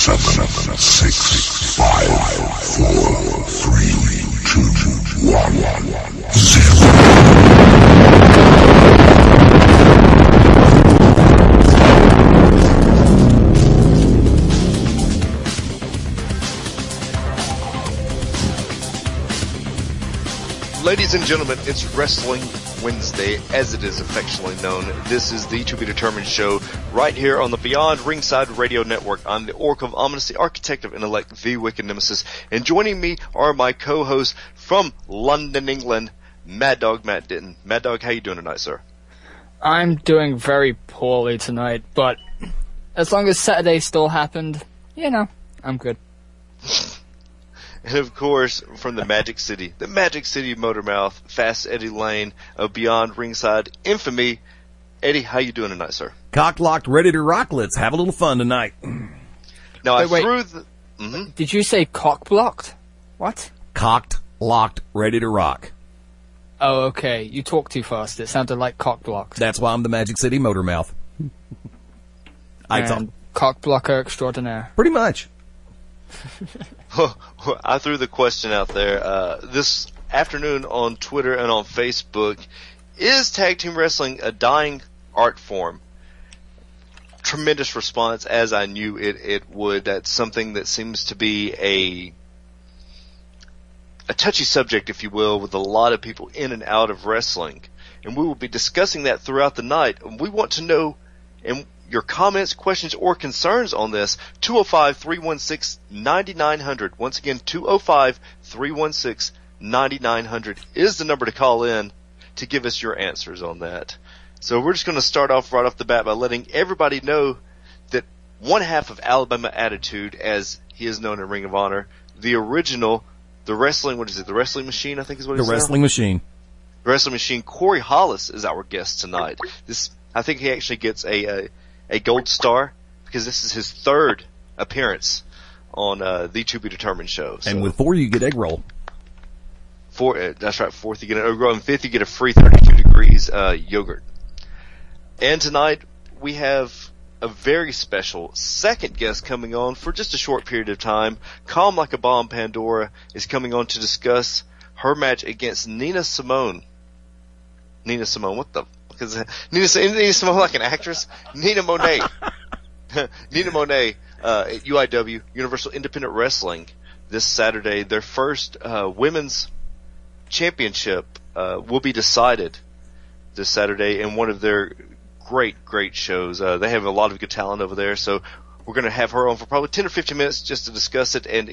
7, 6, 5, 4, 3, 2, 1, 0. Ladies and gentlemen, it's Wrestling Wednesday, as it is affectionately known. This is the To Be Determined show right here on the Beyond Ringside Radio Network. I'm the Oracle of Ominous, the Architect of Intellect, the Wicked Nemesis, and joining me are my co-hosts from London, England, Mad Dog Matt Ditton. Mad Dog, how you doing tonight, sir? I'm doing very poorly tonight, but as long as Saturday still happened, I'm good. And of course, from the Magic City Motormouth, Fast Eddie Lane of Beyond Ringside Infamy. Eddie, how you doing tonight, sir? Cock locked, ready to rock. Let's have a little fun tonight. Now, wait. threw the... Mm-hmm. Did you say cock blocked? What? Cocked, locked, ready to rock. Oh, okay. You talk too fast. It sounded like cock blocked. That's why I'm the Magic City Motormouth. Cock blocker extraordinaire. Pretty much. I threw the question out there. This afternoon on Twitter and on Facebook, is tag team wrestling a dying art form? Tremendous response, as I knew it would. That's something that seems to be a touchy subject, if you will, with a lot of people in and out of wrestling. And we will be discussing that throughout the night. And we want to know your comments, questions, or concerns on this. 205-316-9900. Once again, 205-316-9900 is the number to call in to give us your answers on that. So we're just going to start off right off the bat by letting everybody know that one half of Alabama Attitude, as he is known in Ring of Honor, the original, the Wrestling Machine, I think is what it is. The Wrestling Machine. The Wrestling Machine, Corey Hollis, is our guest tonight. I think he actually gets a gold star because this is his third appearance on the To Be Determined show. So, and with 4, you get egg roll. That's right. 4th, you get an egg roll, and 5th, you get a free 32 degrees yogurt. And tonight we have a very special second guest coming on for just a short period of time. Calm Like a Bomb Pandora is coming on to discuss her match against Nina Simone. Nina Simone, what the? Because Nina Simone like an actress? Nina Monet. Nina Monet at UIW, Universal Independent Wrestling, this Saturday. Their first women's championship will be decided this Saturday in one of their great shows. They have a lot of good talent over there, so we're going to have her on for probably 10 or 15 minutes just to discuss it and,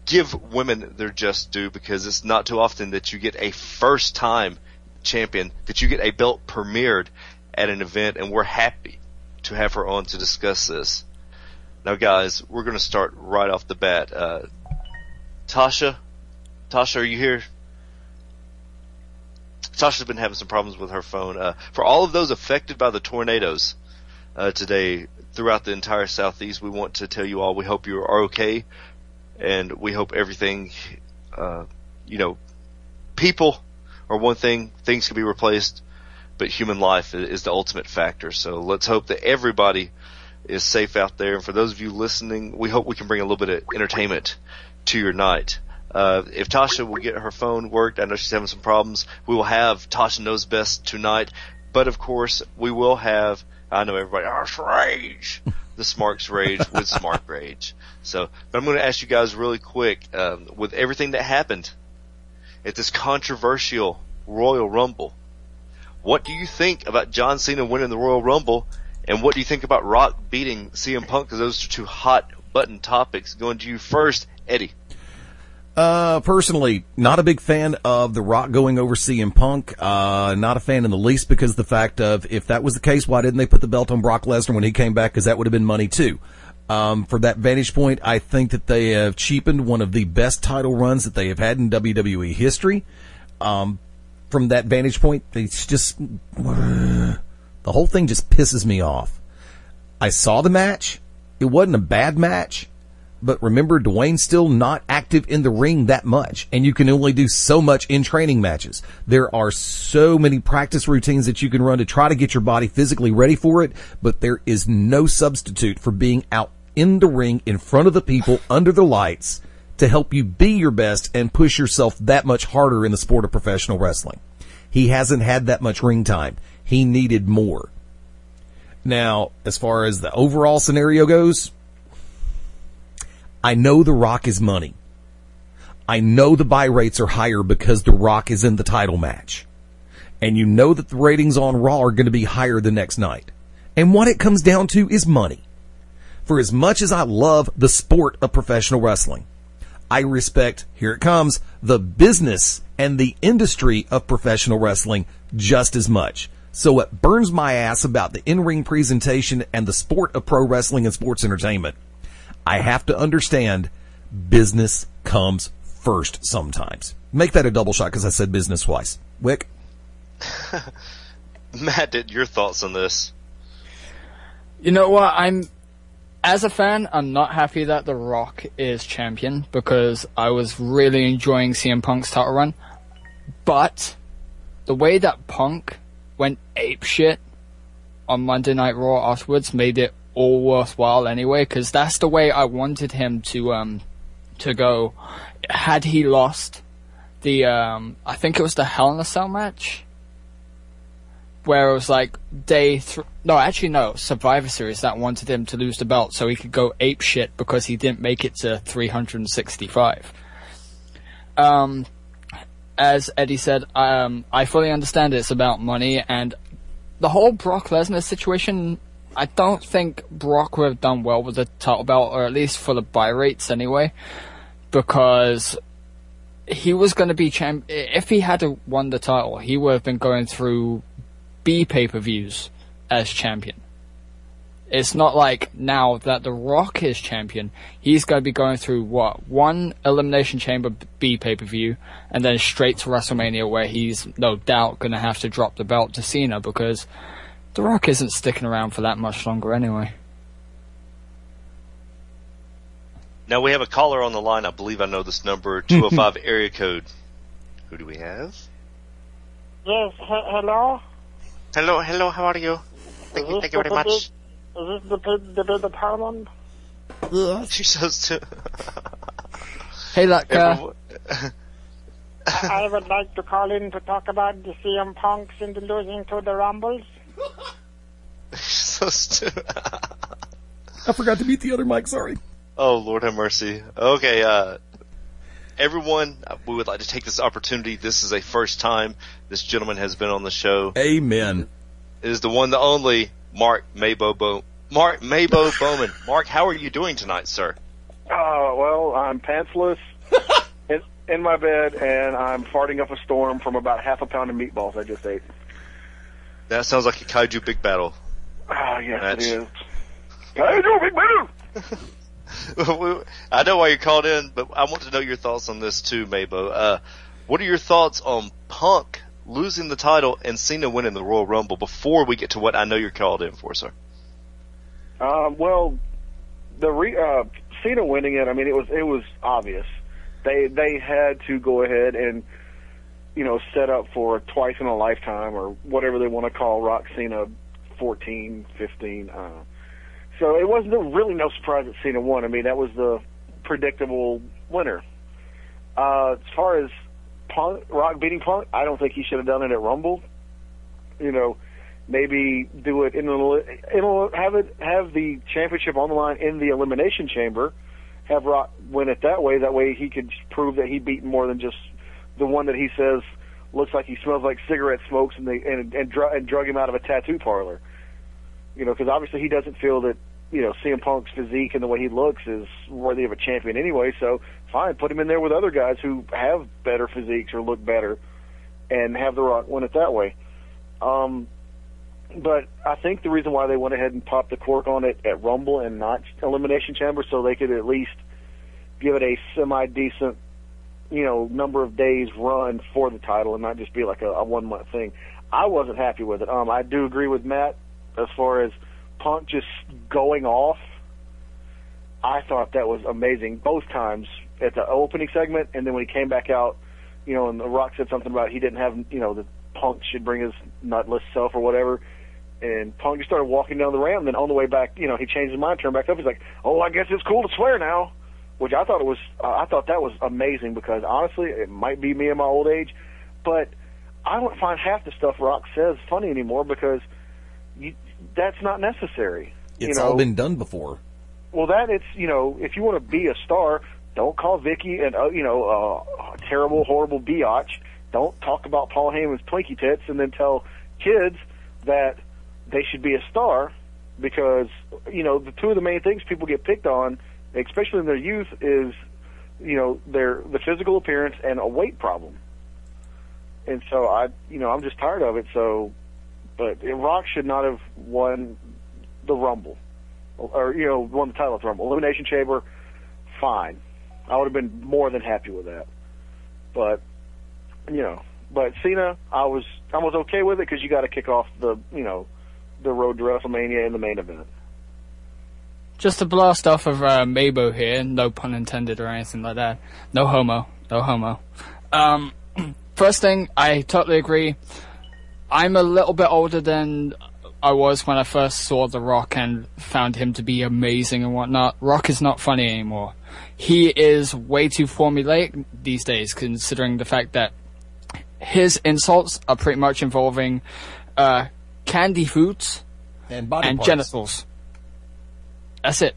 give women their just due, because it's not too often that you get a first-time champion, that you get a belt premiered at an event, and we're happy to have her on to discuss this. Now, guys, we're going to start right off the bat. Tasha, are you here? Tasha's been having some problems with her phone. For all of those affected by the tornadoes today throughout the entire Southeast, we want to tell you all we hope you are okay, and we hope everything, people are one thing, things can be replaced, but human life is the ultimate factor. So let's hope that everybody is safe out there. And for those of you listening, we hope we can bring a little bit of entertainment to your night. If Tasha will get her phone worked, I know she's having some problems, we will have Tasha Knows Best tonight. But of course, we will have, I know everybody, Rage, the Smarks Rage with Smart Rage. So, but I'm going to ask you guys really quick, with everything that happened at this controversial Royal Rumble, what do you think about John Cena winning the Royal Rumble, and what do you think about Rock beating CM Punk? Because those are two hot button topics. Going to you first, Eddie. Personally, not a big fan of The Rock going over CM Punk. Not a fan in the least, because of the fact of, if that was the case, why didn't they put the belt on Brock Lesnar when he came back? Because that would have been money too. For that vantage point, I think that they have cheapened one of the best title runs that they have had in WWE history. From that vantage point, it's just, the whole thing just pisses me off. I saw the match. It wasn't a bad match. But remember, Dwayne's still not active in the ring that much, and you can only do so much in training matches. There are so many practice routines that you can run to try to get your body physically ready for it, but there is no substitute for being out in the ring, in front of the people, under the lights, to help you be your best and push yourself that much harder in the sport of professional wrestling. He hasn't had that much ring time. He needed more. Now, as far as the overall scenario goes, I know The Rock is money. I know the buy rates are higher because The Rock is in the title match. And you know that the ratings on Raw are going to be higher the next night. And what it comes down to is money. For as much as I love the sport of professional wrestling, I respect, here it comes, the business and the industry of professional wrestling just as much. So what burns my ass about the in-ring presentation and the sport of pro wrestling and sports entertainment, I have to understand business comes first sometimes. Make that a double shot because I said business twice. Wick? Matt, your thoughts on this? You know what? As a fan, I'm not happy that The Rock is champion because I was really enjoying CM Punk's title run. But the way that Punk went apeshit on Monday Night Raw afterwards made it all worthwhile anyway, because that's the way I wanted him to go. Had he lost the, I think it was the Hell in a Cell match, where it was like Survivor Series that wanted him to lose the belt so he could go apeshit because he didn't make it to 365. As Eddie said, I fully understand it's about money, and the whole Brock Lesnar situation, I don't think Brock would have done well with the title belt, or at least for the buy rates anyway, because he was going to be champ. If he had won the title, he would have been going through B pay-per-views as champion. It's not like now that The Rock is champion, he's going to be going through one Elimination Chamber B pay-per-view, and then straight to WrestleMania, where he's no doubt going to have to drop the belt to Cena, because The Rock isn't sticking around for that much longer anyway. Now we have a caller on the line. I believe I know this number, 205 area code. Who do we have? Yes, hello? Hello, how are you? Thank you very much. Is this the department? She says too. Hey, I would like to call in to talk about the CM Punks in the losing to the Rumbles. So stupid. I forgot to mute the other mic, sorry. Oh, Lord have mercy. Okay, everyone, we would like to take this opportunity. This is a first time this gentleman has been on the show. Amen. It is the one, the only, Mark Maybo Bowman. Mark, how are you doing tonight, sir? Well, I'm pantsless in my bed, and I'm farting up a storm from about half a pound of meatballs I just ate. That sounds like a Kaiju Big Battle. Oh, yes, match. It is. Kaiju Big Battle! I know why you called in, but I want to know your thoughts on this too, Maybo. What are your thoughts on Punk losing the title and Cena winning the Royal Rumble before we get to what I know you're called in for, sir? Well, Cena winning it, I mean, it was obvious. They had to go ahead and, set up for twice in a lifetime, or whatever they want to call Rock Cena 14, 15, So it wasn't really no surprise that Cena won. I mean, that was the predictable winner. As far as Rock beating Punk, I don't think he should have done it at Rumble. Maybe do it have the championship on the line in the Elimination Chamber. Have Rock win it that way. That way he could prove that he beat more than just the one that he says looks like he smells like cigarette smokes and drug him out of a tattoo parlor. Because obviously he doesn't feel that, CM Punk's physique and the way he looks is worthy of a champion anyway, so fine, put him in there with other guys who have better physiques or look better and have The Rock win it that way. But I think the reason why they went ahead and popped the cork on it at Rumble and not Elimination Chamber, so they could at least give it a semi-decent, number of days run for the title and not just be like a 1 month thing. I wasn't happy with it. I do agree with Matt as far as Punk just going off. I thought that was amazing both times at the opening segment, and then when he came back out, and The Rock said something about he didn't have, that Punk should bring his nutless self or whatever, And Punk just started walking down the ramp, and then on the way back, he changed his mind, turned back up. He's like, "Oh, I guess it's cool to swear now," which I thought that was amazing, because honestly, it might be me in my old age, but I don't find half the stuff Rock says funny anymore, because that's not necessary. It's all been done before. Well, if you want to be a star, don't call Vicky a terrible, horrible biatch. Don't talk about Paul Heyman's Twinkie tits, and then tell kids that they should be a star, because the two of the main things people get picked on, especially in their youth, is the physical appearance and a weight problem. And so I'm just tired of it. So, but Rock should not have won the Rumble, or won the title at the Rumble. Elimination Chamber, fine. I would have been more than happy with that. But Cena, I was okay with it, because you got to kick off the road to WrestleMania in the main event. Just to blast off of Mabo here, no pun intended or anything like that. No homo. First thing, I totally agree. I'm a little bit older than I was when I first saw The Rock and found him to be amazing and whatnot. Rock is not funny anymore. He is way too formulaic these days, considering the fact that his insults are pretty much involving candy foods and body and parts. genitals. That's it.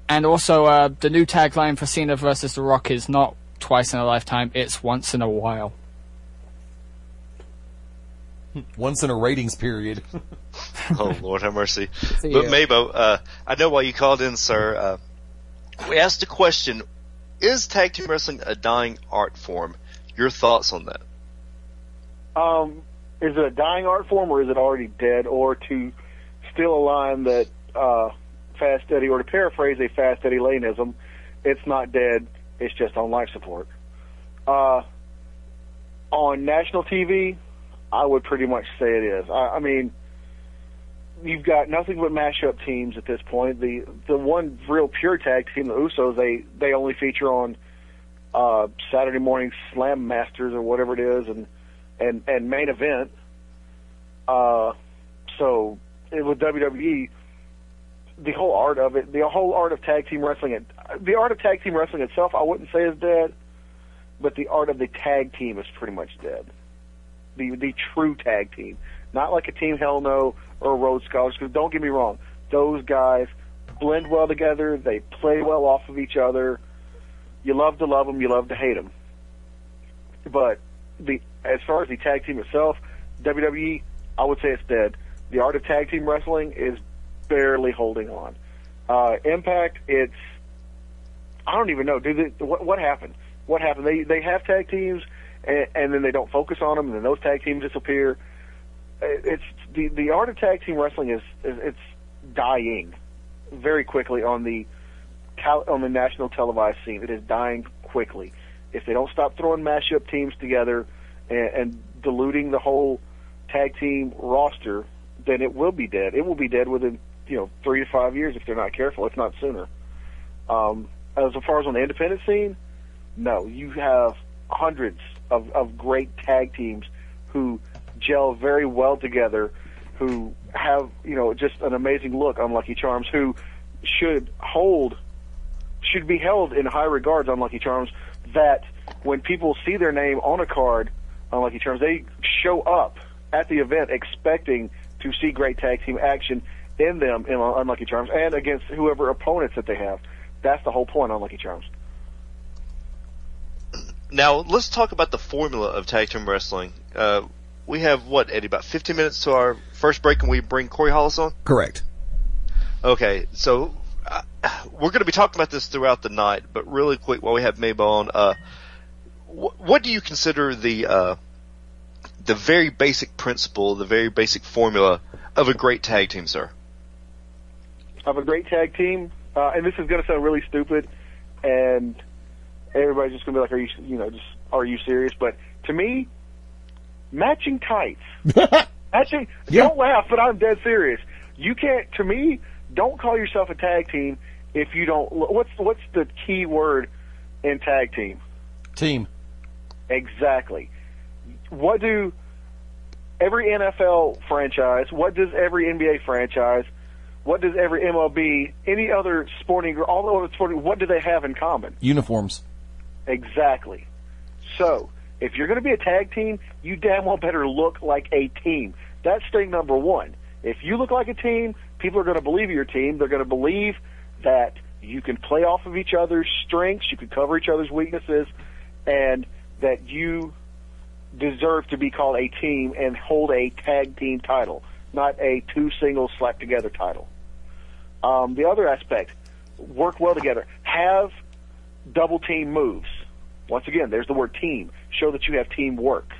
And also, the new tagline for Cena versus The Rock is not twice in a lifetime, it's once in a while. Once in a ratings period. Oh, Lord have mercy. So, But yeah. Mabo, I know why you called in, sir. We asked a question: is tag team wrestling a dying art form? Your thoughts on that? Is it a dying art form, or is it already dead? Or to steal a line that Fast Eddie, or to paraphrase a Fast Eddie Laneism, it's not dead, it's just on life support. On national TV, I would pretty much say it is. I mean, you've got nothing but mashup teams at this point. The one real pure tag team, the Usos, they only feature on Saturday morning Slam Masters or whatever it is, and main event. So with WWE, the whole art of it, the whole art of tag team wrestling, the art of tag team wrestling itself, I wouldn't say is dead, but the art of the tag team is pretty much dead. The true tag team, not like a Team Hell No or a Rhodes Scholars. Because don't get me wrong, those guys blend well together. They play well off of each other. You love to love them, you love to hate them. But as far as the tag team itself, WWE, I would say it's dead. The art of tag team wrestling is barely holding on. Impact, I don't even know. What happened? What happened? They have tag teams, and then they don't focus on them, and then those tag teams disappear. It's the art of tag team wrestling is dying very quickly on the national televised scene. It is dying quickly. If they don't stop throwing mashup teams together and diluting the whole tag team roster, then it will be dead. It will be dead within 3 to 5 years if they're not careful, if not sooner. As far as on the independent scene, no, you have hundreds of great tag teams who gel very well together, who have just an amazing look. Unlucky Charms, who should be held in high regards. Unlucky Charms, that when people see their name on a card, Unlucky Charms, they show up at the event expecting to see great tag team action in them in Unlucky Charms and against whoever opponents that they have. That's the whole point on Unlucky Charms. Now, let's talk about the formula of tag team wrestling. We have, Eddie, about 15 minutes to our first break, and we bring Corey Hollis on? Correct. Okay, so we're going to be talking about this throughout the night, but really quick while we have Mabel on, what do you consider the very basic principle, the very basic formula of a great tag team, sir? Of a great tag team, and this is going to sound really stupid, and everybody's just going to be like, are you serious? But to me, matching tights. Matching, Yeah. Don't laugh, but I'm dead serious. You can't, to me, don't call yourself a tag team if you don't, what's the key word in tag team? Team. Exactly. every NFL franchise, what does every NBA franchise, what does every MLB, any other sporting, all the other sporting, what do they have in common? Uniforms. Exactly. So, if you're going to be a tag team, you damn well better look like a team. That's thing number one. If you look like a team, people are going to believe your team. They're going to believe that you can play off of each other's strengths, you can cover each other's weaknesses, and that you deserve to be called a team and hold a tag team title, not a two singles slapped together title. The other aspect, work well together. Have double team moves. Once again, there's the word team. Show that you have teamwork.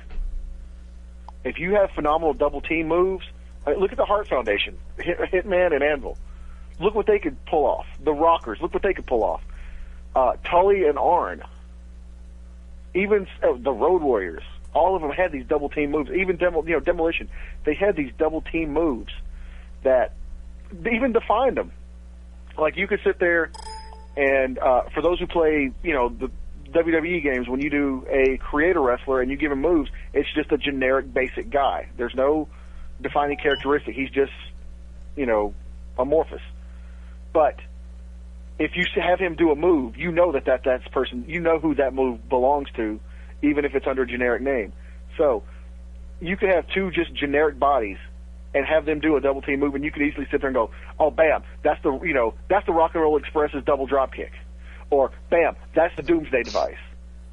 If you have phenomenal double team moves, look at the Hart Foundation, Hitman and Anvil. Look what they could pull off. The Rockers, look what they could pull off. Tully and Arn. Even the Road Warriors. All of them had these double team moves. Even Demolition. They had these double team moves that even defined them. Like you could sit there and for those who play, the WWE games, when you do a creator wrestler and you give him moves, it's just a generic basic guy. There's no defining characteristic. He's just, amorphous. But if you have him do a move, you know that's person, you know who that move belongs to, even if it's under a generic name. So you could have two just generic bodies and have them do a double team move, and you could easily sit there and go, oh, bam, that's the Rock and Roll Express's double drop kick. Or, bam, that's the Doomsday Device.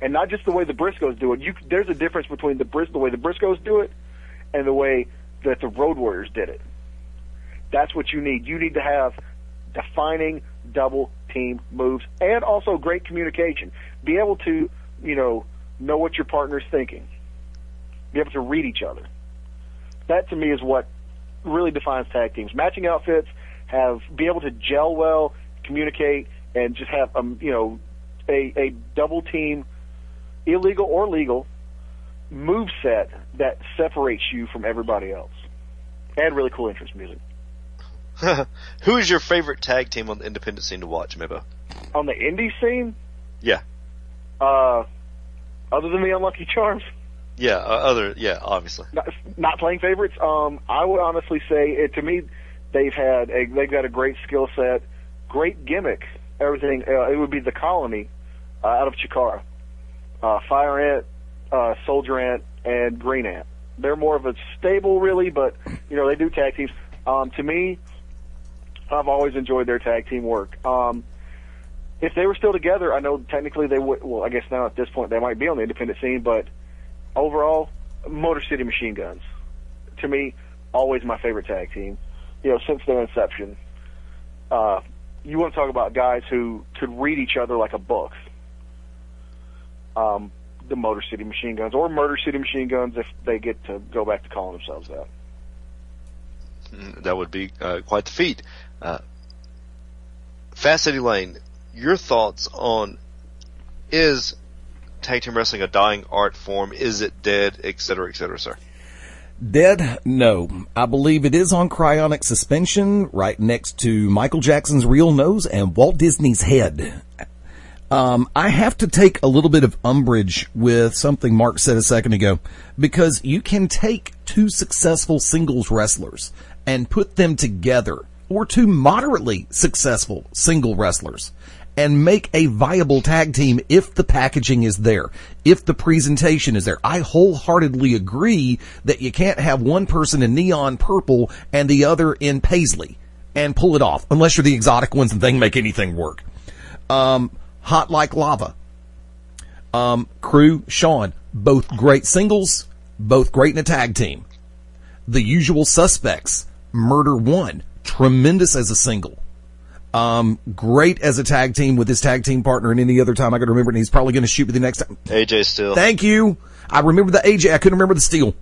And not just the way the Briscoes do it. There's a difference between the way the Briscoes do it and the way that the Road Warriors did it. That's what you need. You need to have defining double team moves and also great communication. Be able to, know what your partner's thinking. Be able to read each other. That to me is what really defines tag teams. Matching outfits, be able to gel well, communicate, and just have a double team, illegal or legal, move set that separates you from everybody else. And really cool entrance music. Who is your favorite tag team on the independent scene to watch, Mibbo? On the indie scene? Yeah. Other than the Unlucky Charms? Yeah, obviously. Not playing favorites. I would honestly say, to me, they've got a great skill set, great gimmick, everything. It would be the Colony out of Chikara. Fire Ant, Soldier Ant, and Green Ant. They're more of a stable, really, but, they do tag teams. To me, I've always enjoyed their tag team work. If they were still together, I know technically they would, well, I guess now at this point they might be on the independent scene, but overall, Motor City Machine Guns. To me, always my favorite tag team, since their inception. You want to talk about guys who could read each other like a book. The Motor City Machine Guns, or Murder City Machine Guns if they get to go back to calling themselves that. That would be quite the feat. Fast City Lane, your thoughts on, is tag team wrestling a dying art form? Is it dead, et cetera, sir? Dead? No. I believe it is on cryonic suspension right next to Michael Jackson's real nose and Walt Disney's head. I have to take a little bit of umbrage with something Mark said a second ago, because you can take two successful singles wrestlers and put them together, or two moderately successful single wrestlers, and make a viable tag team if the packaging is there, if the presentation is there. I wholeheartedly agree that you can't have one person in neon purple and the other in paisley and pull it off, unless you're the exotic ones and they can make anything work. Hot Like Lava, Crew, Sean, both great singles, both great in a tag team. The Usual Suspects, Murder One, tremendous as a single. Great as a tag team with his tag team partner, and any other time I can remember, and he's probably going to shoot me the next time. AJ Steele. Thank you. I remember the AJ. I couldn't remember the Steele.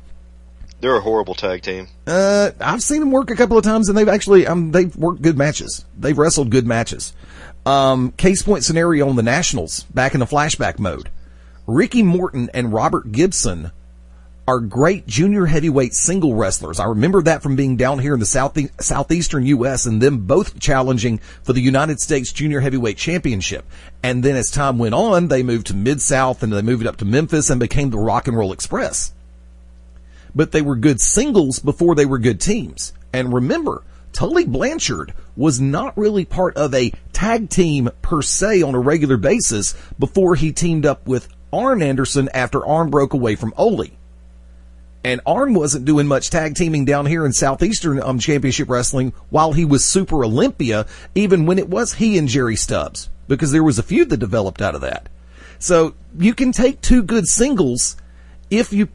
They're a horrible tag team. I've seen them work a couple of times, and they've actually, they've worked good matches. They've wrestled good matches. Case point scenario on the Nationals, back in the flashback mode. Ricky Morton and Robert Gibson are great junior heavyweight single wrestlers. I remember that from being down here in the southeastern U.S. and them both challenging for the United States Junior Heavyweight Championship. And then as time went on, they moved to Mid-South and they moved up to Memphis and became the Rock and Roll Express. but they were good singles before they were good teams. And remember, Tully Blanchard was not really part of a tag team per se on a regular basis before he teamed up with Arn Anderson after Arn broke away from Ole. And Arn wasn't doing much tag teaming down here in Southeastern Championship Wrestling while he was Super Olympia, even when it was he and Jerry Stubbs, because there was a feud that developed out of that. So you can take two good singles if you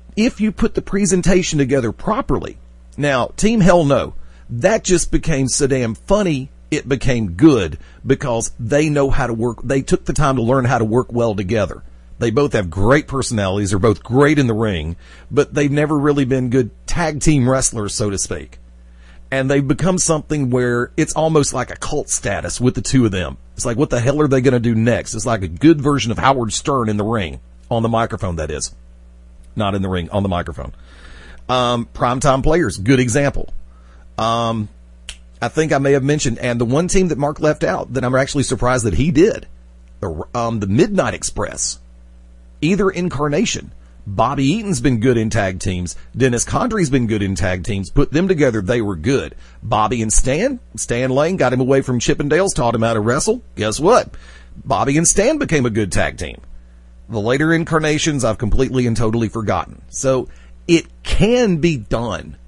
put the presentation together properly. Now, Team Hell No, that just became so damn funny, it became good because they know how to work. They took the time to learn how to work well together. They both have great personalities. They're both great in the ring, but they've never really been good tag team wrestlers, so to speak. And they've become something where it's almost like a cult status with the two of them. It's like, what the hell are they going to do next? It's like a good version of Howard Stern in the ring. On the microphone, that is. Not in the ring, on the microphone. Primetime Players, good example. I think I may have mentioned, and the one team that Mark left out that I'm actually surprised that he did, the Midnight Express. Either incarnation. Bobby Eaton's been good in tag teams. Dennis Condrey's been good in tag teams. Put them together, they were good. Bobby and Stan Lane got him away from Chippendales, taught him how to wrestle. Guess what? Bobby and Stan became a good tag team. The later incarnations I've completely and totally forgotten. So it can be done.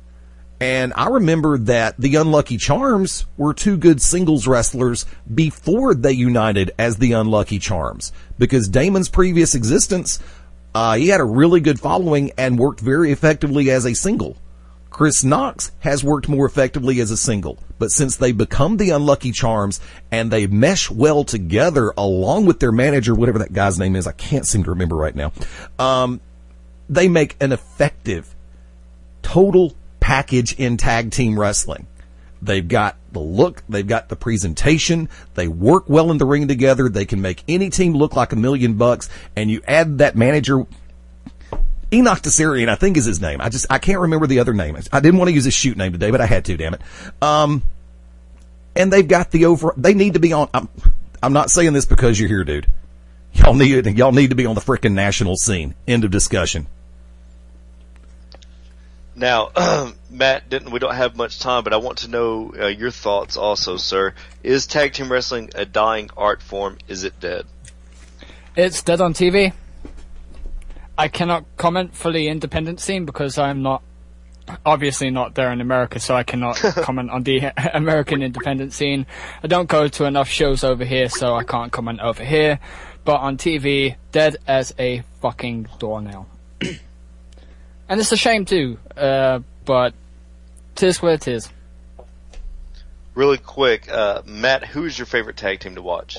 And I remember that the Unlucky Charms were two good singles wrestlers before they united as the Unlucky Charms. Because Damon's previous existence, he had a really good following and worked very effectively as a single. Chris Knox has worked more effectively as a single. But since they become the Unlucky Charms and they mesh well together along with their manager, whatever that guy's name is, I can't seem to remember right now, they make an effective total package in tag team wrestling. They've got the look, they've got the presentation, they work well in the ring together, they can make any team look like $1,000,000, and you add that manager, Enoch Desarian, I think is his name. I can't remember the other name. I didn't want to use his shoot name today, but I had to, damn it. And they've got they need to be on, I'm not saying this because you're here, dude. Y'all need to be on the frickin' national scene. End of discussion. Now, Matt, we don't have much time, but I want to know your thoughts also, sir. Is tag team wrestling a dying art form? Is it dead? It's dead on TV. I cannot comment for the independent scene because I'm obviously not there in America, so I cannot comment on the American independent scene. I don't go to enough shows over here, so I can't comment over here. But on TV, dead as a fucking doornail. And it's a shame too, but 'tis what it is. Really quick, Matt, who is your favorite tag team to watch?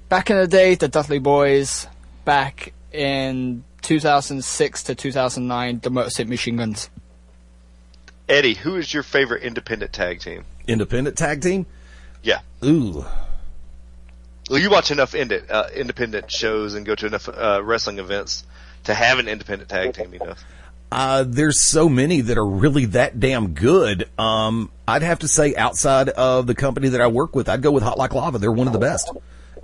Back in the day, the Dudley Boys. Back in 2006 to 2009, the Motor City Machine Guns. Eddie, who is your favorite independent tag team? Independent tag team? Yeah. Ooh. Well, you watch enough independent shows and go to enough wrestling events to have an independent tag team, you know. There's so many that are really that damn good. I'd have to say outside of the company that I work with, I'd go with Hot Like Lava. They're one of the best.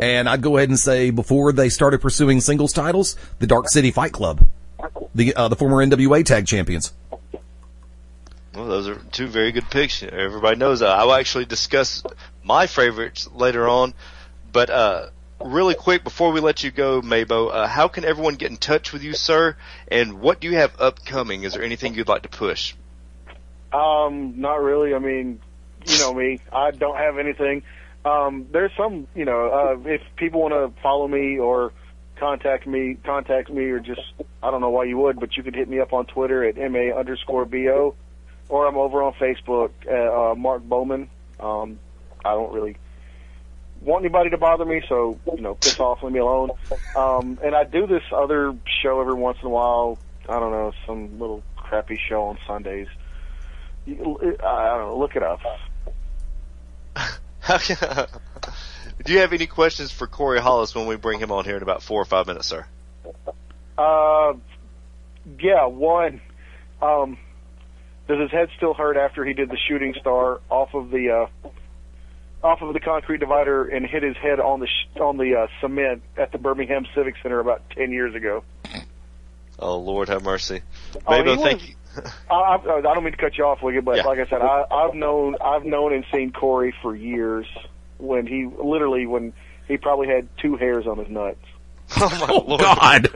And I'd go ahead and say before they started pursuing singles titles, the Dark City Fight Club, the former NWA tag champions. Well, those are two very good picks. Everybody knows that. I will actually discuss my favorites later on. But really quick, before we let you go, Mabo, how can everyone get in touch with you, sir? And what do you have upcoming? Is there anything you'd like to push? Not really. I mean, you know me. I don't have anything. There's some, if people want to follow me or contact me, or just, I don't know why you would, but you could hit me up on Twitter at MA_BO, or I'm over on Facebook at Mark Bowman. I don't really want anybody to bother me, so, piss off, leave me alone. And I do this other show every once in a while. I don't know, some little crappy show on Sundays. I don't know, look it up. Do you have any questions for Corey Hollis when we bring him on here in about 4 or 5 minutes, sir? Yeah, one. Does his head still hurt after he did the shooting star off of the off of the concrete divider and hit his head on the cement at the Birmingham Civic Center about 10 years ago. Oh, Lord have mercy. Oh, Mabo, thank you. I don't mean to cut you off, Wicked, but Yeah. like I said, I've known and seen Corey for years when he probably had 2 hairs on his nuts. Oh, my Lord. God.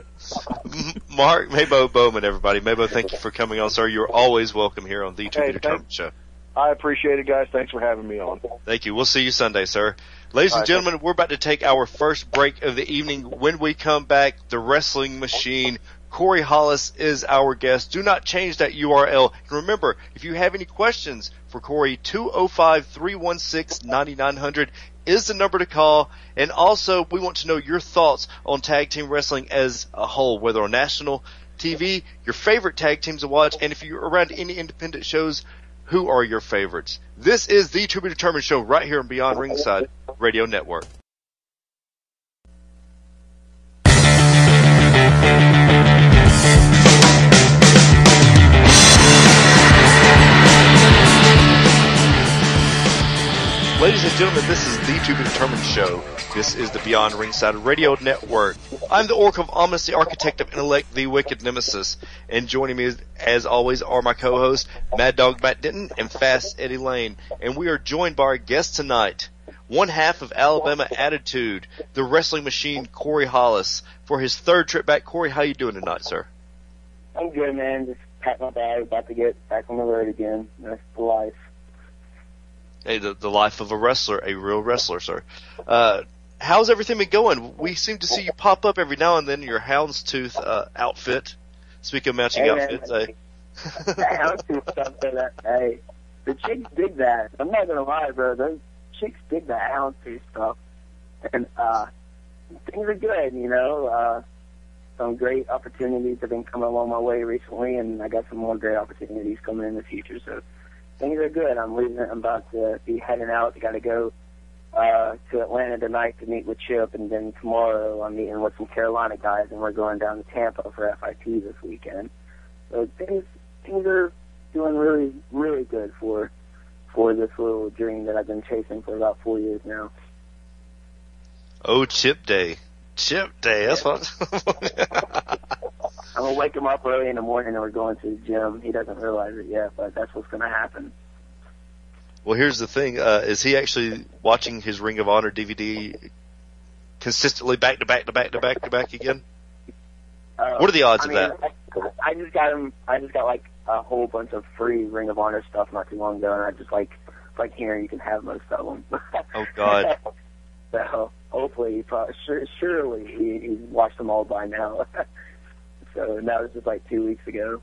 Mark Mabo Bowman, everybody. Mabo, thank you for coming on, sir. You're always welcome here on the To Be Determined Show. I appreciate it, guys. Thanks for having me on. Thank you. We'll see you Sunday, sir. Ladies and gentlemen, we're about to take our first break of the evening. When we come back, the Wrestling Machine, Corey Hollis, is our guest. Do not change that URL. And remember, if you have any questions for Corey, 205-316-9900 is the number to call. And also, we want to know your thoughts on tag team wrestling as a whole, whether on national TV, your favorite tag teams to watch, and if you're around any independent shows, who are your favorites? This is the To Be Determined Show right here on Beyond Ringside Radio Network. Ladies and gentlemen, this is the To Be Determined Show. This is the Beyond Ringside Radio Network. I'm the Orc of Omnis, the Architect of Intellect, the Wicked Nemesis. And joining me, as always, are my co-hosts, Mad Dog Matt Denton and Fast Eddie Lane. And we are joined by our guest tonight, one half of Alabama Attitude, the Wrestling Machine, Corey Hollis, for his third trip back. Corey, how you doing tonight, sir? I'm good, man. Just packed my bag, about to get back on the road again. That's the life. Hey, the life of a wrestler, a real wrestler, sir. How's everything been going? We seem to see you pop up every now and then in your houndstooth outfit. Speaking of matching outfits, The houndstooth stuff, hey, the chicks dig that. I'm not gonna lie, bro. Those chicks dig that houndstooth stuff, and things are good. You know, some great opportunities have been coming along my way recently, and I got some more great opportunities coming in the future. So things are good. I'm about to be heading out. I got to go to Atlanta tonight to meet with Chip, and then tomorrow I'm meeting with some Carolina guys, and we're going down to Tampa for FIT this weekend. So things are doing really, really good for this little dream that I've been chasing for about 4 years now. Oh, Chip Day. Chip Day, that's what. I'm going to wake him up early in the morning and we're going to the gym. He doesn't realize it yet, but that's what's going to happen. Well, here's the thing. Is he actually watching his Ring of Honor DVD consistently back to back again? What are the odds of that? I just got like a whole bunch of free Ring of Honor stuff not too long ago, and I just like hearing you can have most of them. Oh, God. So hopefully, surely he's watched them all by now. So that was just like 2 weeks ago.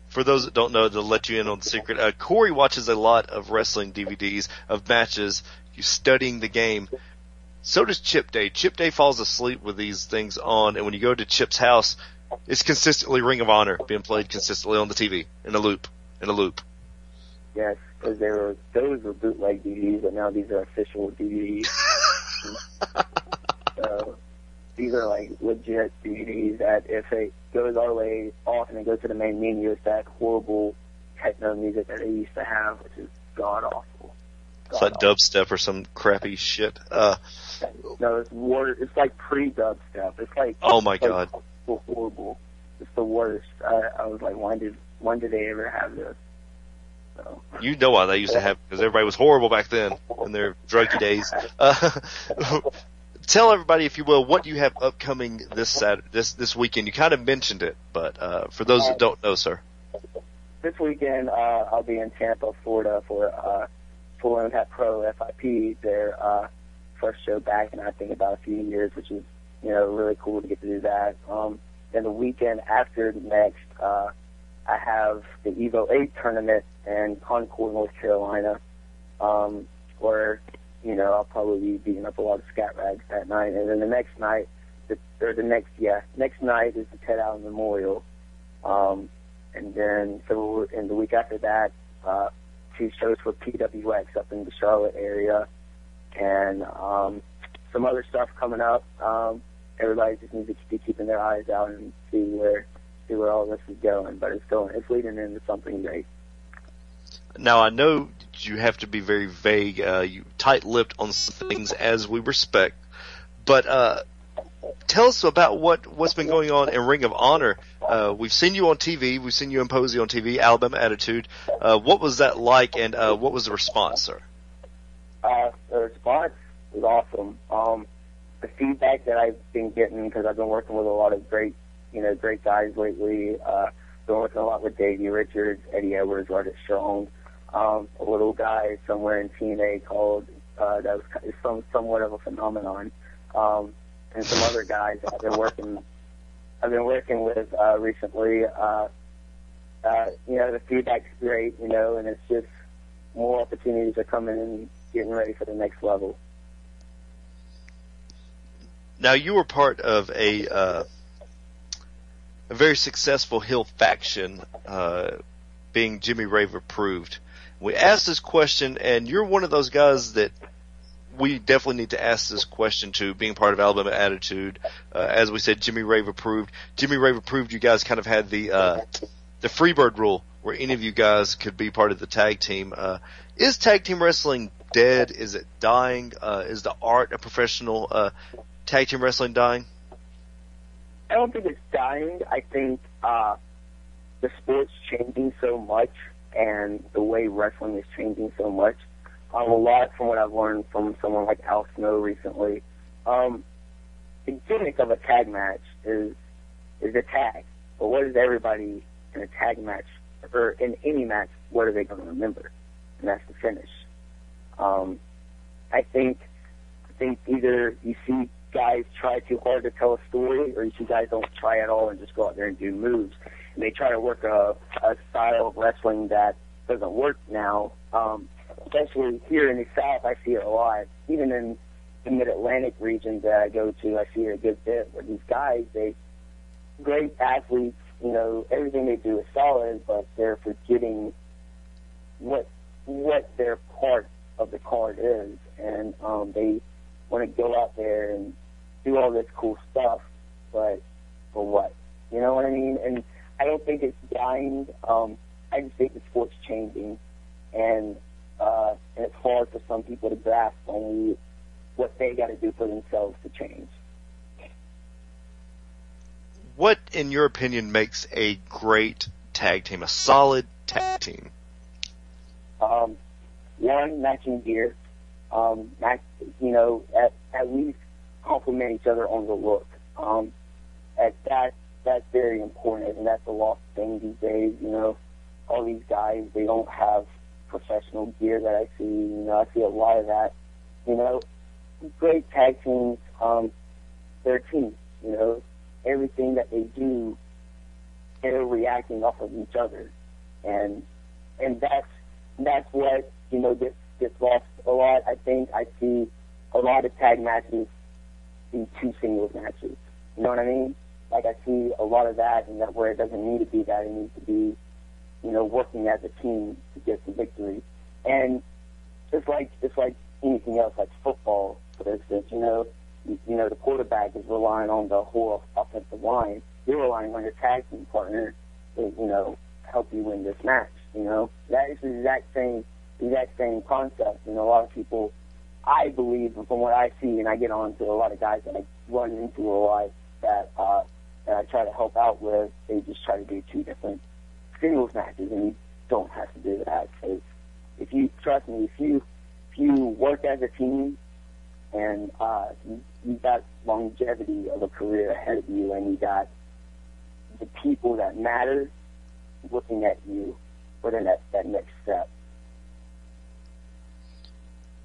For those that don't know, to let you in on the secret, Corey watches a lot of wrestling DVDs of matches, studying the game. So does Chip Day. Chip Day falls asleep with these things on, and when you go to Chip's house, it's consistently Ring of Honor being played consistently on the TV in a loop. Yes, because those were bootleg DVDs, but now these are official DVDs. So these are like legit DVDs that if it goes all the way off and it goes to the main menu, it's that horrible techno music that they used to have, which is god awful. It's like dubstep or some crappy shit. No, it's like pre-dubstep. It's like, oh my god, like horrible. It's the worst. I was like, when did they ever have this? So. You know why they used to have, because everybody was horrible back then in their druggy days. Tell everybody, if you will, what you have upcoming this weekend. You kind of mentioned it, but for those that don't know, sir. This weekend, I'll be in Tampa, Florida for Full Impact Pro FIP, their first show back in I think about a few years, which is really cool to get to do that. Then the weekend after next, I have the Evo 8 tournament in Concord, North Carolina, where I'll probably be beating up a lot of scat rags that night. And then the next night, next night is the Ted Allen Memorial. And then, in the week after that, 2 shows for PWX up in the Charlotte area. And some other stuff coming up. Everybody just needs to be keeping their eyes out and see where all this is going. But it's leading into something great. Now, I know you have to be very vague, you tight-lipped on some things, as we respect, but tell us about what's been going on in Ring of Honor. We've seen you on TV. We've seen you impose on TV, Alabama Attitude. What was that like, and what was the response, sir? The response was awesome. The feedback that I've been getting, because I've been working with a lot of great guys lately. Been working a lot with Davey Richards, Eddie Edwards, Artis Strong, a little guy somewhere in TNA called that was somewhat of a phenomenon, and some other guys that I've been working with recently. The feedback's great, and it's just more opportunities are coming and getting ready for the next level. Now, you were part of a very successful heel faction, being Jimmy Rave approved. We asked this question, and you're one of those guys that we definitely need to ask this question to, being part of Alabama Attitude. As we said, Jimmy Rave approved. Jimmy Rave approved. You guys kind of had the Freebird rule, where any of you guys could be part of the tag team. Is tag team wrestling dead? Is it dying? Is the art of professional tag team wrestling dying? I don't think it's dying. I think the sport's changing so much, and the way wrestling is changing so much. A lot from what I've learned from someone like Al Snow recently. The gimmick of a tag match is a tag. But what is everybody in a tag match, or in any match, what are they going to remember? And that's the finish. I think either you see guys try too hard to tell a story, or you see guys don't try at all and just go out there and do moves. And they try to work a style of wrestling that doesn't work now. Especially here in the South, I see it a lot. Even in the Mid-Atlantic region that I go to, I see it a good bit, where these guys, great athletes, everything they do is solid, but they're forgetting what their part of the card is. And they want to go out there and do all this cool stuff, but for what? You know what I mean? And I don't think it's dying. I just think the sport's changing, and it's hard for some people to grasp only what they got to do for themselves to change. What, in your opinion, makes a great tag team, a solid tag team? One, matching gear. At least complement each other on the look. That's very important, and that's a lost thing these days. All these guys, they don't have professional gear that I see. I see a lot of that. Great tag teams, they're a team. Everything that they do, they're reacting off of each other, and that's what gets lost a lot. I think I see a lot of tag matches be two singles matches. You know what I mean? Like, I see a lot of that, and that where it doesn't need to be that, it needs to be, working as a team to get the victory. And it's like anything else, like football, for instance. The quarterback is relying on the whole offensive line. You're relying on your tag team partner to, help you win this match. That is the exact same concept. A lot of people, I believe, from what I see, and I get on to a lot of guys that I run into a lot that I try to help out with, they just try to do two different singles matches, and you don't have to do that. Because if you trust me, if you work as a team, and you got longevity of a career ahead of you, and you got the people that matter looking at you for that next step.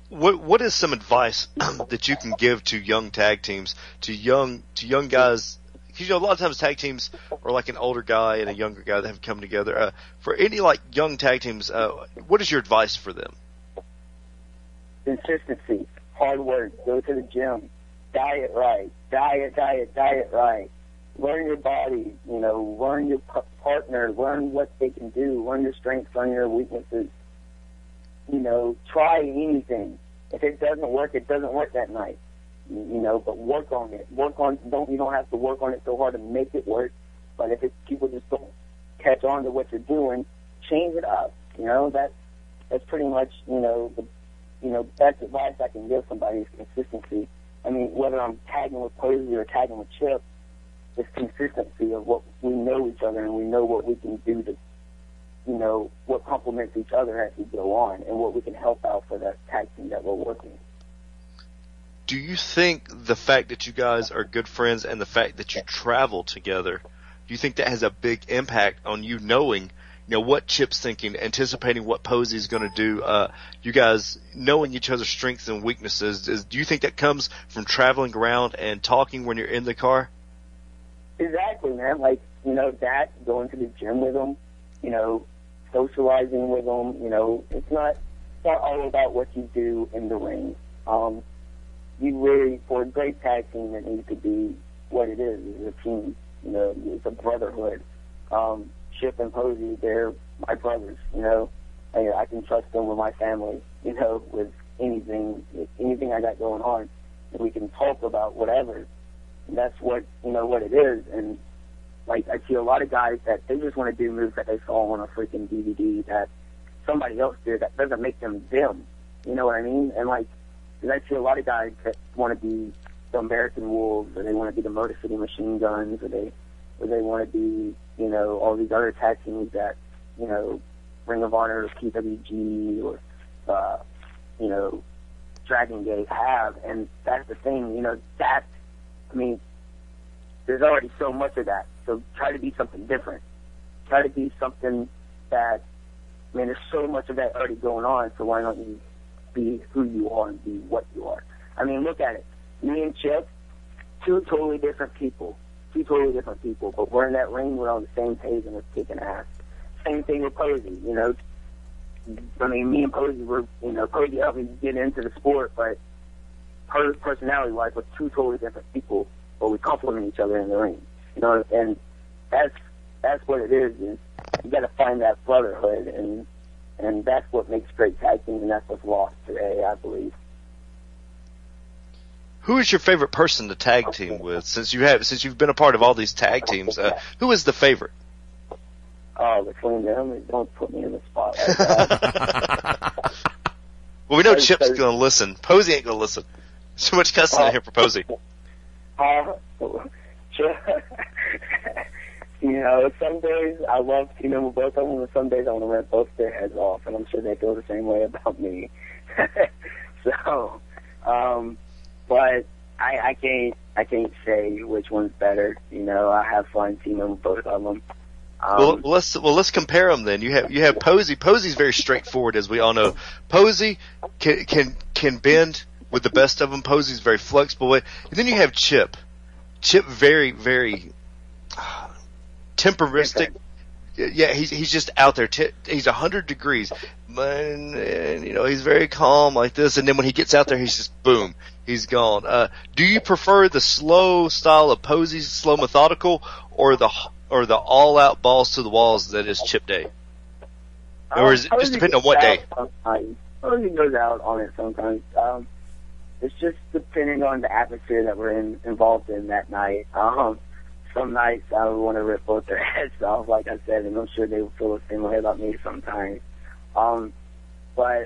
What is some advice that you can give to young tag teams, to young guys? Because a lot of times tag teams are like an older guy and a younger guy that have come together. For any young tag teams, what is your advice for them? Consistency, hard work, go to the gym, diet right, diet right. Learn your body, learn your partner, learn what they can do, learn your strengths, learn your weaknesses. Try anything. If it doesn't work, it doesn't work that night. But work on it. You don't have to work on it so hard to make it work. But if people just don't catch on to what you're doing, change it up. that's pretty much, best advice I can give somebody is consistency. I mean, whether I'm tagging with Posey or tagging with Chip, it's consistency of what we know each other and we know what we can do to, what complements each other as we go on and what we can help out for that tag team that we're working. Do you think the fact that you guys are good friends and the fact that you travel together, do you think that has a big impact on you knowing, what Chip's thinking, anticipating what Posey's going to do, you guys knowing each other's strengths and weaknesses? Do you think that comes from traveling around and talking when you're in the car? Exactly, man. Like, that, going to the gym with them, socializing with them, it's not all about what you do in the ring. You really, for a great tag team, it needs to be what it is. It's a team. It's a brotherhood. Chip and Posey, they're my brothers, I can trust them with my family, with anything I got going on. And we can talk about whatever. And that's what, what it is. And, like, I see a lot of guys that they just want to do moves that they saw on a freaking DVD that somebody else did that doesn't make them them. You know what I mean? And, like, I see a lot of guys that want to be the American Wolves, or they want to be the Motor City Machine Guns, or they want to be, all these other tag teams that, Ring of Honor, PWG, or, Dragon Gate have. And that's the thing, there's already so much of that. So try to be something different. Try to be something that, there's so much of that already going on, so why don't you be who you are and be what you are? Look at it. Me and Chip, two totally different people, but we're in that ring, we're on the same page and we're kicking ass. Same thing with Posey, me and Posey were, Posey helped me get into the sport, but personality-wise, we're two totally different people, but we complement each other in the ring, and that's what it is you got to find that brotherhood, and that's what makes great tag teams, and that's what's lost today, I believe. Who is your favorite person to tag team with? Since you've been a part of all these tag teams, who is the favorite? Oh, between them, don't put me in the spot like that. Well, we know Chip's going to listen. Posey ain't going to listen. So much cussing in here for Posey. Some days I love teaming with both of them, and some days I want to rip both their heads off, and I'm sure they feel the same way about me. So, but I can't say which one's better. I have fun teaming with both of them. Let's compare them then. You have Posey. Posey's very straightforward, as we all know. Posey can bend with the best of them. Posey's very flexible. And then you have Chip. Chip very, very temperistic. Yeah, he's just out there. He's 100 degrees. And he's very calm like this. And then when he gets out there, he's just boom, he's gone. Do you prefer the slow style of Posey's, slow methodical, or the all-out balls to the walls that is Chip Day? Or is it just depending on what day? Posey goes out on it sometimes. It's just depending on the atmosphere that we're involved in that night. Some nights I would want to rip both their heads off, like I said, and I'm sure they would feel the same way about me sometimes. But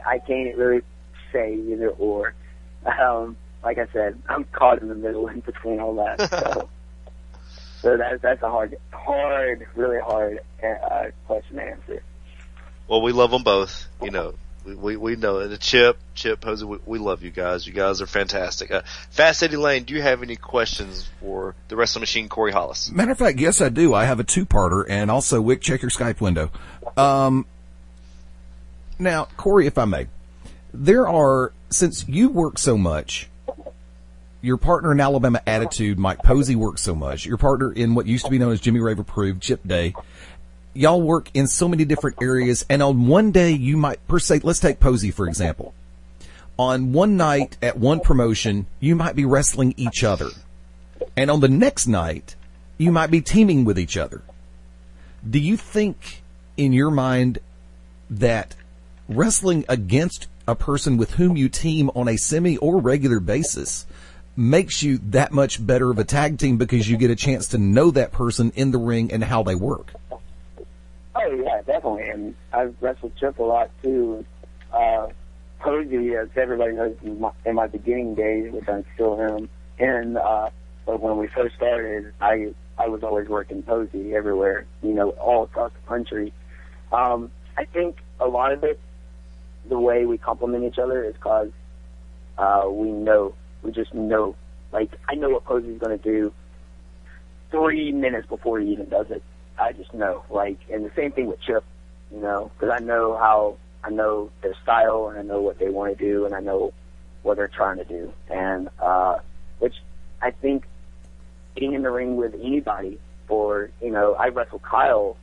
I can't really say either or. Like I said, I'm caught in the middle in between all that. So that's a really hard question to answer. Well, we love them both. We know the Chip, Posey. We love you guys. You guys are fantastic. Fast Eddie Lane, do you have any questions for the Wrestling Machine, Corey Hollis? Matter of fact, yes, I do. I have a two-parter, and also, Wick, check your Skype window. Now, Corey, if I may, since you work so much, your partner in Alabama Attitude, Mike Posey, works so much. Your partner in what used to be known as Jimmy Rave Approved, Chip Day. Y'all work in so many different areas, and on one day you might, per se, let's take Posey for example. On one night at one promotion, you might be wrestling each other. And on the next night, you might be teaming with each other. Do you think, in your mind, that wrestling against a person with whom you team on a semi or regular basis makes you that much better of a tag team because you get a chance to know that person in the ring and how they work? Oh, yeah, definitely. And I've wrestled Chip a lot, too. Posey, as everybody knows, in my beginning days, which I'm still him, and but when we first started, I was always working Posey everywhere, all across the country. I think a lot of it, the way we complement each other is because we just know. Like, I know what Posey's going to do 3 minutes before he even does it. I just know. Like, and the same thing with Chip, because I know their style, and I know what they want to do, and I know what they're trying to do. And, which I think getting in the ring with anybody I wrestled Kyle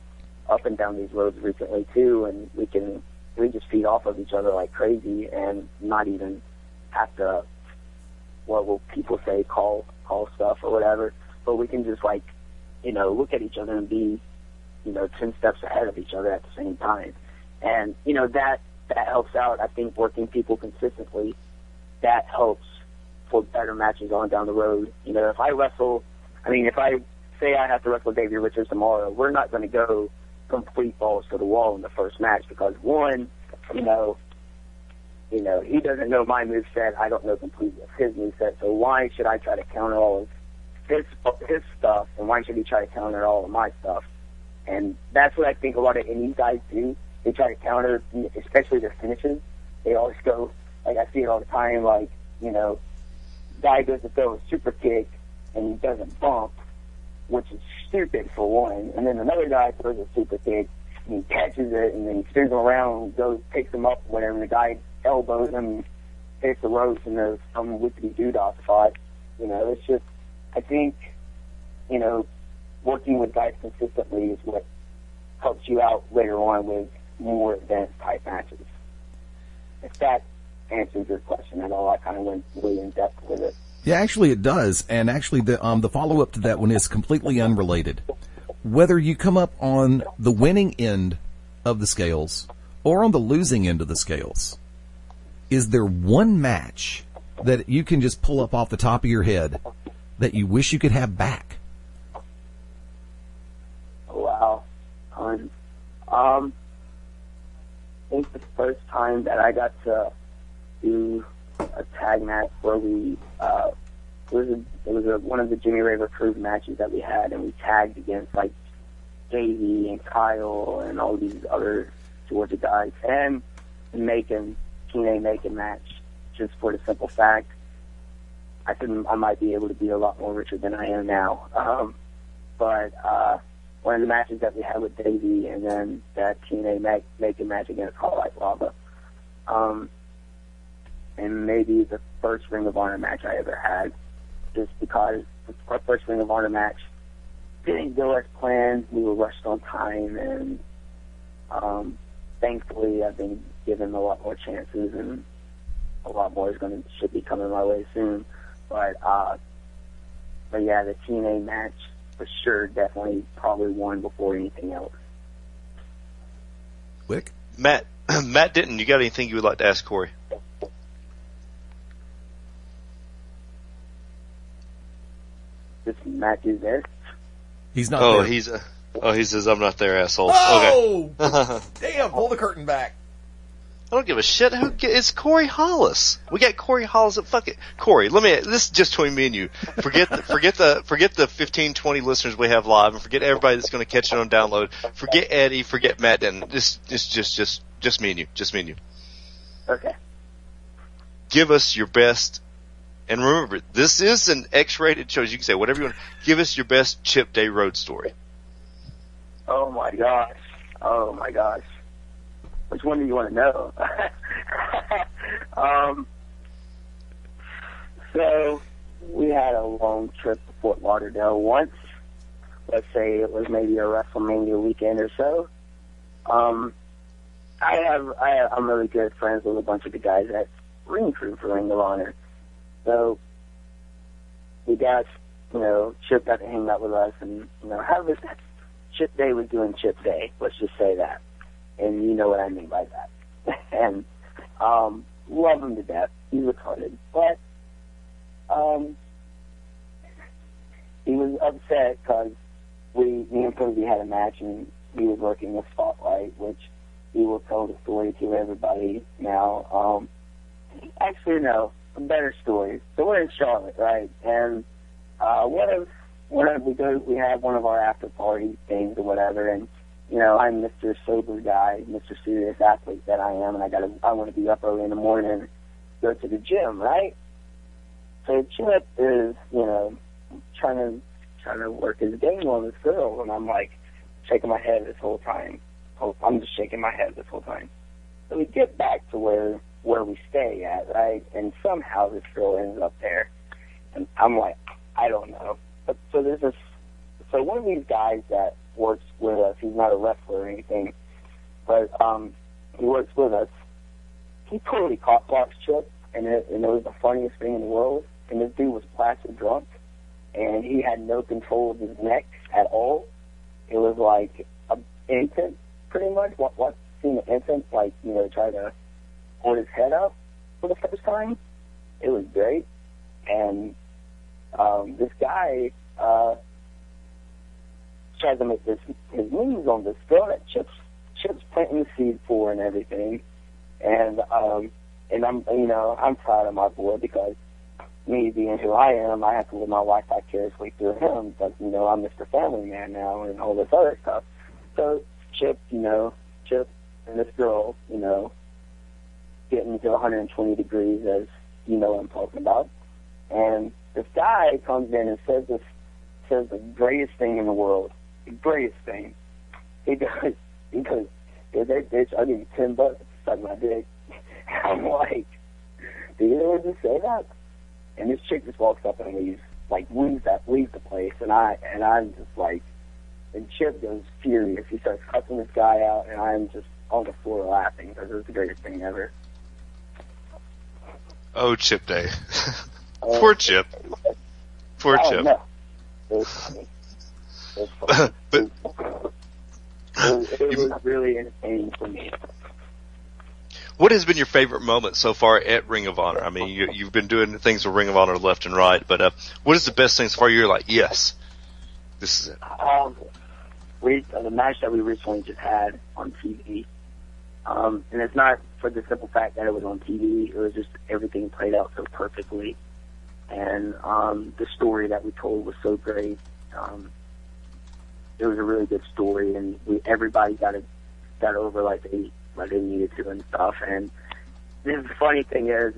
up and down these roads recently too, and we just feed off of each other like crazy and not even have to, what will people say, call stuff or whatever, but we can just look at each other and be, 10 steps ahead of each other at the same time. And, that helps out. I think working people consistently, that helps for better matches on down the road. If I say I have to wrestle Davey Richards tomorrow, we're not going to go complete balls to the wall in the first match because, one, he doesn't know my moveset. I don't know completely his moveset. So why should I try to counter all of his stuff, and why should he try to counter all of my stuff? And that's what I think a lot of indie guys do. They try to counter, especially their finishes. They always go, like, I see it all the time, guy goes to throw a super kick and he doesn't bump, which is stupid for one. And then another guy throws a super kick and he catches it and then he spins him around, picks him up, whatever. And the guy elbows him, takes the ropes, and there's some whippity doodah spot. It's just, I think, working with guys consistently is what helps you out later on with more advanced type matches. If that answers your question at all, I kind of went way in depth with it. Yeah, actually it does. And actually the follow-up to that one is completely unrelated. Whether you come up on the winning end of the scales or on the losing end of the scales, is there one match that you can just pull up off the top of your head that you wish you could have back? Wow. I think the first time that I got to do a tag match where we it was one of the Jimmy Rave approved matches that we had, and we tagged against like Davey and Kyle and all these other Georgia guys, and Macon, TNA Macon match, just for the simple fact I might be able to be a lot more richer than I am now. But one of the matches that we had with Davey, and then that TNA Macon match against Hall Like Lava, and maybe the first Ring of Honor match I ever had, just because our first Ring of Honor match didn't go as planned. We were rushed on time, and thankfully I've been given a lot more chances, and a lot more should be coming my way soon. But yeah, the TNA match for sure, definitely, probably won before anything else. Wick? Matt Denton, you got anything you would like to ask Corey? This match is there. He's not there. He says I'm not there, asshole. Oh! Okay. Damn, pull the curtain back. I don't give a shit. It's Corey Hollis. We got Corey Hollis. Fuck it, Corey. This is just between me and you. Forget the 15, 20 listeners we have live, and forget everybody that's going to catch it on download. Forget Eddie. Forget Matt. Denton. Just me and you. Just me and you. Okay. Give us your best. And remember, this is an X-rated show. You can say whatever you want. Give us your best Chip Day Road story. Oh my gosh. Which one do you want to know? So we had a long trip to Fort Lauderdale once. Let's say it was maybe a WrestleMania weekend or so. I'm really good friends with a bunch of the guys at Ring Crew for Ring of Honor. So we got, Chip got to hang out with us, and, have this Chip Day was doing Chip Day. Let's just say that. And you know what I mean by that. And love him to death. He's retarded. But he was upset because me and Posey had a match, and he was working the Spotlight, which we will tell the story to everybody now. Actually, no, a better story. So we're in Charlotte, right? And we have one of our after party things or whatever, and I'm Mr. Sober guy, Mr. Serious athlete that I am, and I want to be up early in the morning, go to the gym, right? So Chip is, trying to work his game on this girl, and I'm like shaking my head this whole time. I'm just shaking my head this whole time. So we get back to where we stay at, right? And somehow this girl ends up there, and I'm like, I don't know. But so one of these guys that works with us, he's not a wrestler or anything, but he works with us. He totally caught blocks Chip, and it was the funniest thing in the world. And this dude was plastered drunk, and he had no control of his neck at all. It was like an infant, pretty much. What seen an infant try to hold his head up for the first time? It was great, and this guy tried to make his moves on this girl that Chip's planting the seed for and everything, and I'm proud of my boy because me being who I am, I have to live my life vicariously through him. But I'm Mr. Family Man now and all this other stuff. So Chip and this girl, getting to 120 degrees, as I'm talking about, and this guy comes in and says the greatest thing in the world. The greatest thing. He goes, that bitch, I'll give you $10 to suck my dick. I'm like, did you ever just say that? And this chick just walks up and leaves the place, and I'm just like, and Chip goes furious. He starts cussing this guy out, and I'm just on the floor laughing because it was the greatest thing ever. Oh, Chip Day. Poor Chip. Poor Chip. No. It was funny. It was really entertaining for me. What has been your favorite moment so far at Ring of Honor? I mean, you've been doing things with Ring of Honor left and right, but what is the best thing so far? You're like, yes, this is it. The match that we recently just had on TV, and it's not for the simple fact that it was on TV. It was just everything played out so perfectly, and the story that we told was so great. It was a really good story, and everybody got over like they needed to and stuff. And the funny thing is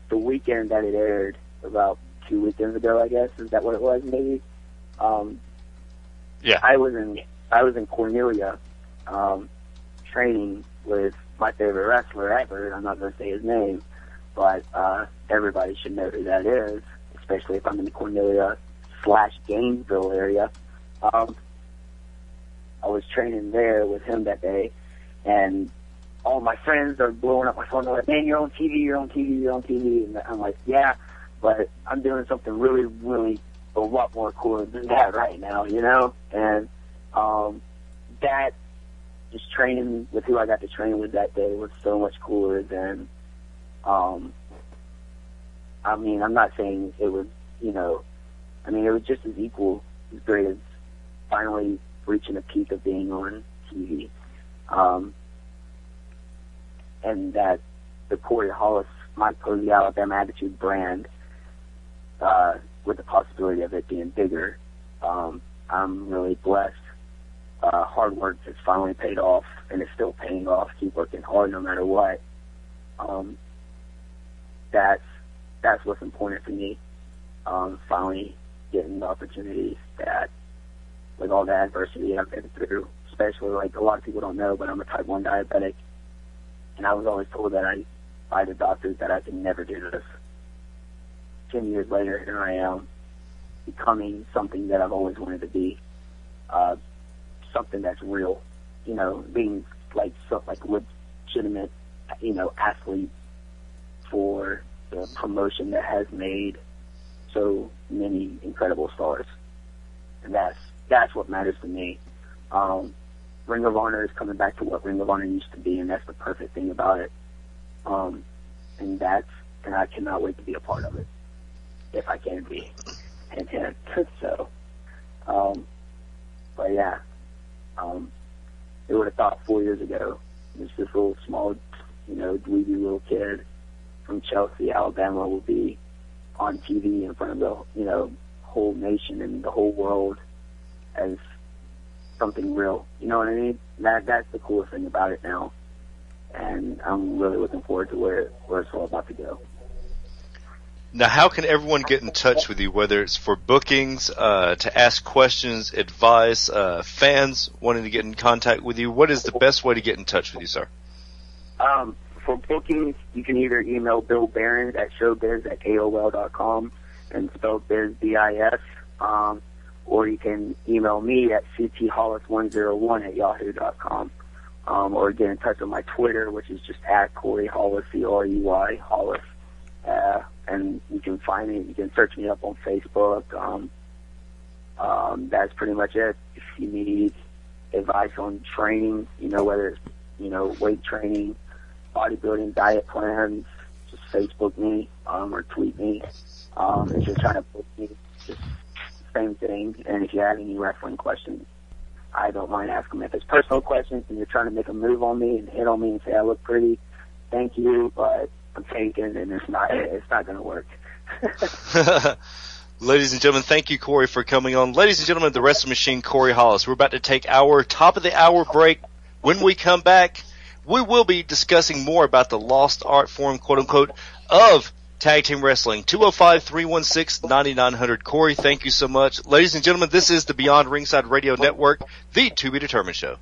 the weekend that it aired, about 2 weekends ago, I guess, is that what it was? Maybe. Yeah. I was in Cornelia, training with my favorite wrestler ever. I'm not going to say his name, but everybody should know who that is, especially if I'm in the Cornelia / Gainesville area. I was training there with him that day, and all my friends are blowing up my phone. They're like, man, you're on TV, you're on TV, you're on TV. And I'm like, yeah, but I'm doing something really, really a lot more cool than that right now, And that, just training with who I got to train with that day was so much cooler than, I mean, I'm not saying it was, it was just as equal, as great as finally reaching the peak of being on TV. And that the Corey Hollis, My Cozy Alabama Attitude brand, with the possibility of it being bigger, I'm really blessed. Hard work has finally paid off, and it's still paying off. Keep working hard no matter what. That's what's important for me. Finally getting the opportunities that, with all the adversity I've been through, especially like a lot of people don't know, but I'm a type 1 diabetic, and I was always told that by the doctors that I could never do this. 10 years later, here I am, becoming something that I've always wanted to be, something that's real, being like legitimate, athlete for the promotion that has made so many incredible stars. And that's what matters to me. Ring of Honor is coming back to what Ring of Honor used to be, and that's the perfect thing about it. And I cannot wait to be a part of it, if I can be. So, but yeah, They would have thought 4 years ago. Just this little small, dweeby little kid from Chelsea, Alabama, will be on TV in front of the, whole nation and the whole world as something real. You know what I mean? That's the coolest thing about it now. And I'm really looking forward to where it's all about to go. Now, how can everyone get in touch with you, whether it's for bookings, to ask questions, advice, fans wanting to get in contact with you? What is the best way to get in touch with you, sir? For bookings, you can either email Bill Barron at showbiz@aol.com and spell biz, B-I-S, or you can email me at cthollis101@yahoo.com, or get in touch with my Twitter, which is just at Corey Hollis, C-O-R-E-Y, Hollis. And you can find me. You can search me up on Facebook. That's pretty much it. If you need advice on training, whether it's, weight training, bodybuilding, diet plans, just Facebook me, or tweet me. If you're trying to book me, just same thing. And if you have any wrestling questions, I don't mind asking them. If it's personal questions and you're trying to make a move on me and hit on me and say I look pretty, thank you, but I'm taken, and it's not going to work. Ladies and gentlemen, thank you, Corey, for coming on. Ladies and gentlemen, the Wrestling Machine, Corey Hollis. We're about to take our top of the hour break. When we come back, we will be discussing more about the lost art form, quote unquote, of tag team wrestling. 205-316-9900. Corey, thank you so much. Ladies and gentlemen, this is the Beyond Ringside Radio Network, the To Be Determined show.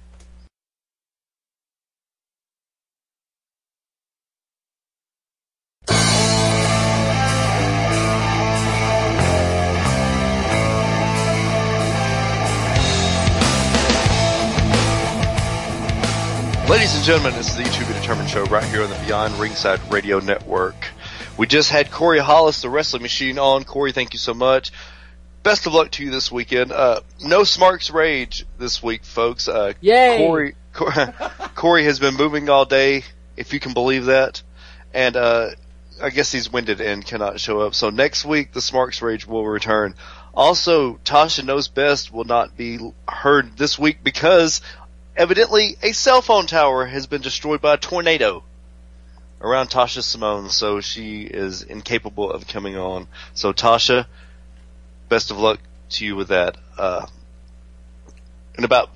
Ladies and gentlemen, this is the To Be Determined show right here on the Beyond Ringside Radio Network. We just had Corey Hollis, the Wrestling Machine, on. Corey, thank you so much. Best of luck to you this weekend. No Smarks Rage this week, folks. Yay! Corey has been moving all day, if you can believe that. And I guess he's winded and cannot show up. So next week, the Smarks Rage will return. Also, Tasha Knows Best will not be heard this week because evidently a cell phone tower has been destroyed by a tornado around Tasha Simone, so she is incapable of coming on. So Tasha, best of luck to you with that. In about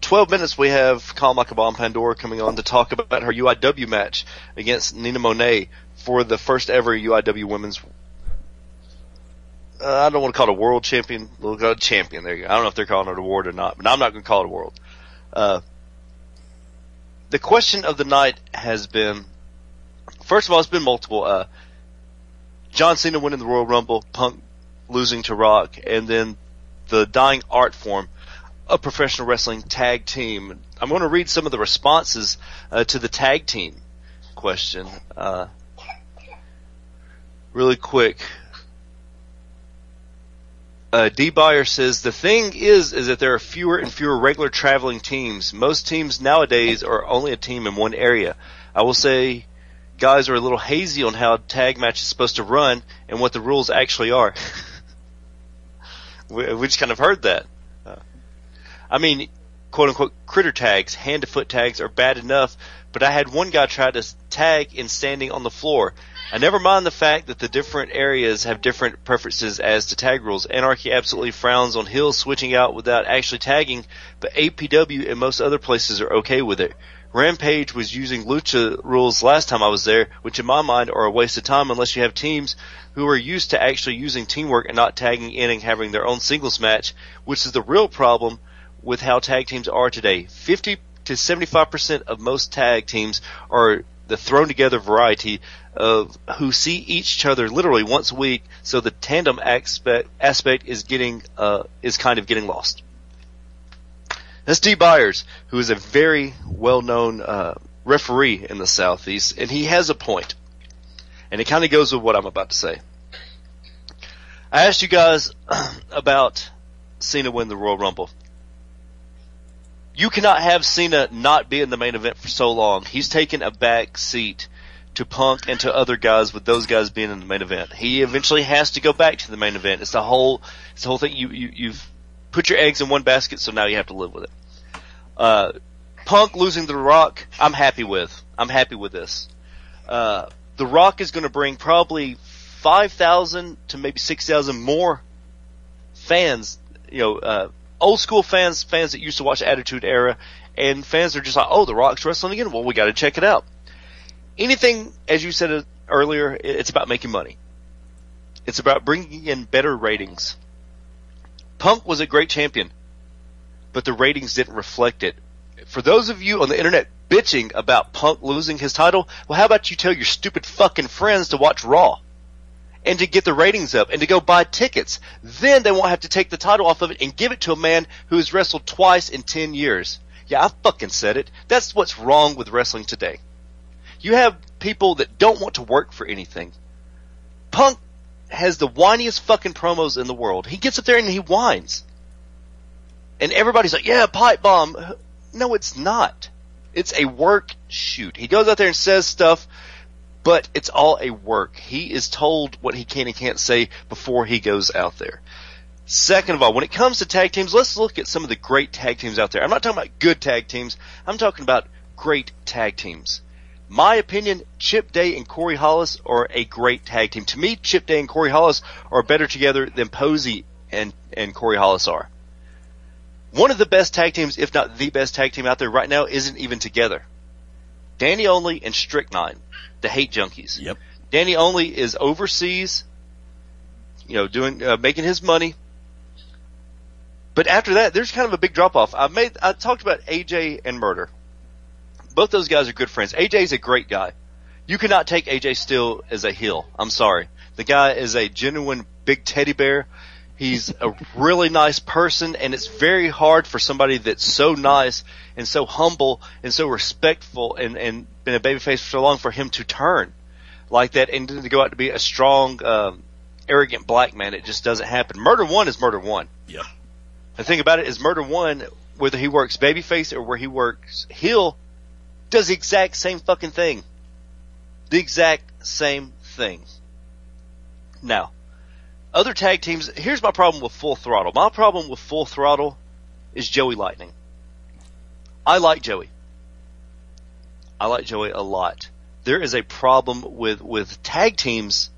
12 minutes, we have Calm Like a Bomb Pandora coming on to talk about her UIW match against Nina Monet for the first ever UIW women's, I don't want to call it a world champion. We'll call it champion. There you go. I don't know if they're calling it a award or not, but I'm not going to call it a world. The question of the night has been, first of all, it's been multiple. John Cena winning the Royal Rumble, Punk losing to Rock, and then the dying art form of professional wrestling tag team. I'm going to read some of the responses to the tag team question really quick. D. Byer says, the thing is that there are fewer and fewer regular traveling teams. Most teams nowadays are only a team in one area. I will say guys are a little hazy on how a tag match is supposed to run and what the rules actually are. we just kind of heard that. I mean, quote unquote, critter tags, hand to foot tags are bad enough, but I had one guy try to tag in standing on the floor. I never mind the fact that the different areas have different preferences as to tag rules. Anarchy absolutely frowns on heels switching out without actually tagging, but APW and most other places are okay with it. Rampage was using lucha rules last time I was there, which in my mind are a waste of time unless you have teams who are used to actually using teamwork and not tagging in and having their own singles match, which is the real problem with how tag teams are today. 50 to 75% of most tag teams are the thrown together variety of who see each other literally once a week, so the tandem aspect is kind of getting lost. That's D. Byers, who is a very well-known referee in the Southeast, and he has a point. And it kind of goes with what I'm about to say. I asked you guys about Cena winning the Royal Rumble. You cannot have Cena not be in the main event for so long. He's taken a back seat to Punk and to other guys, with those guys being in the main event. He eventually has to go back to the main event. It's the whole thing. You've put your eggs in one basket, so now you have to live with it. Punk losing to The Rock, I'm happy with. I'm happy with this. The Rock is going to bring probably 5,000 to maybe 6,000 more fans, old school fans that used to watch Attitude Era, and fans are just like, oh, The Rock's wrestling again? Well, we got to check it out. Anything, as you said earlier, it's about making money. It's about bringing in better ratings. Punk was a great champion, but the ratings didn't reflect it. For those of you on the internet bitching about Punk losing his title, well, how about you tell your stupid fucking friends to watch Raw and to get the ratings up and to go buy tickets? Then they won't have to take the title off of it and give it to a man who has wrestled twice in 10 years. Yeah, I fucking said it. That's what's wrong with wrestling today. You have people that don't want to work for anything. Punk has the whiniest fucking promos in the world. He gets up there and he whines. And everybody's like, yeah, pipe bomb. No, it's not. It's a work shoot. He goes out there and says stuff, but it's all a work. He is told what he can and can't say before he goes out there. Second of all, when it comes to tag teams, let's look at some of the great tag teams out there. I'm not talking about good tag teams. I'm talking about great tag teams. My opinion, Chip Day and Corey Hollis are a great tag team. To me, Chip Day and Corey Hollis are better together than Posey and Corey Hollis are. One of the best tag teams, if not the best tag team out there right now, isn't even together. Danny Only and Strychnine, the Hate Junkies. Yep. Danny Only is overseas, doing making his money. But after that, there's kind of a big drop off. I talked about AJ and Murder. Both those guys are good friends. AJ's a great guy. You cannot take AJ Styles as a heel. I'm sorry. The guy is a genuine big teddy bear. He's a really nice person, and it's very hard for somebody that's so nice and so humble and so respectful and been a babyface for so long for him to turn like that and to go out to be a strong, arrogant black man. It just doesn't happen. Murder One is Murder One. Yeah. The thing about it is Murder One, whether he works babyface or where he works heel, does the exact same fucking thing. The exact same thing. Now, other tag teams, here's my problem with Full Throttle. My problem with Full Throttle is Joey Lightning. I like Joey. I like Joey a lot. There is a problem with tag teams.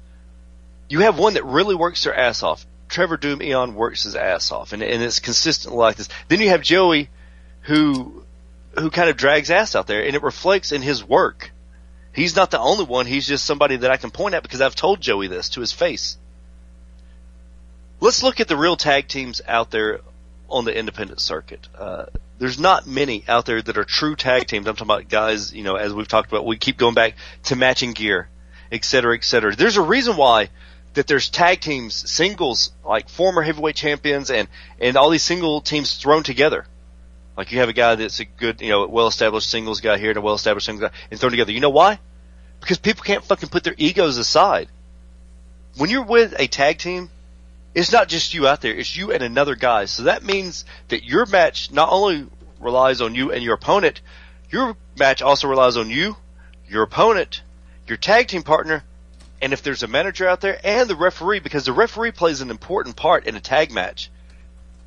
You have one that really works their ass off. Trevor Doom Eon works his ass off, and it's consistent like this. Then you have Joey who kind of drags ass out there, and it reflects in his work. He's not the only one. He's just somebody that I can point at because I've told Joey this to his face. Let's look at the real tag teams out there on the independent circuit. There's not many out there that are true tag teams. I'm talking about guys, as we've talked about, we keep going back to matching gear, et cetera, et cetera. There's a reason why that there's tag teams, singles, like former heavyweight champions and all these single teams thrown together. Like you have a guy that's a good, well-established singles guy here and a well-established singles guy and thrown together. You know why? Because people can't fucking put their egos aside. When you're with a tag team, it's not just you out there. It's you and another guy. So that means that your match not only relies on you and your opponent, your match also relies on you, your opponent, your tag team partner, and if there's a manager out there, and the referee, because the referee plays an important part in a tag match.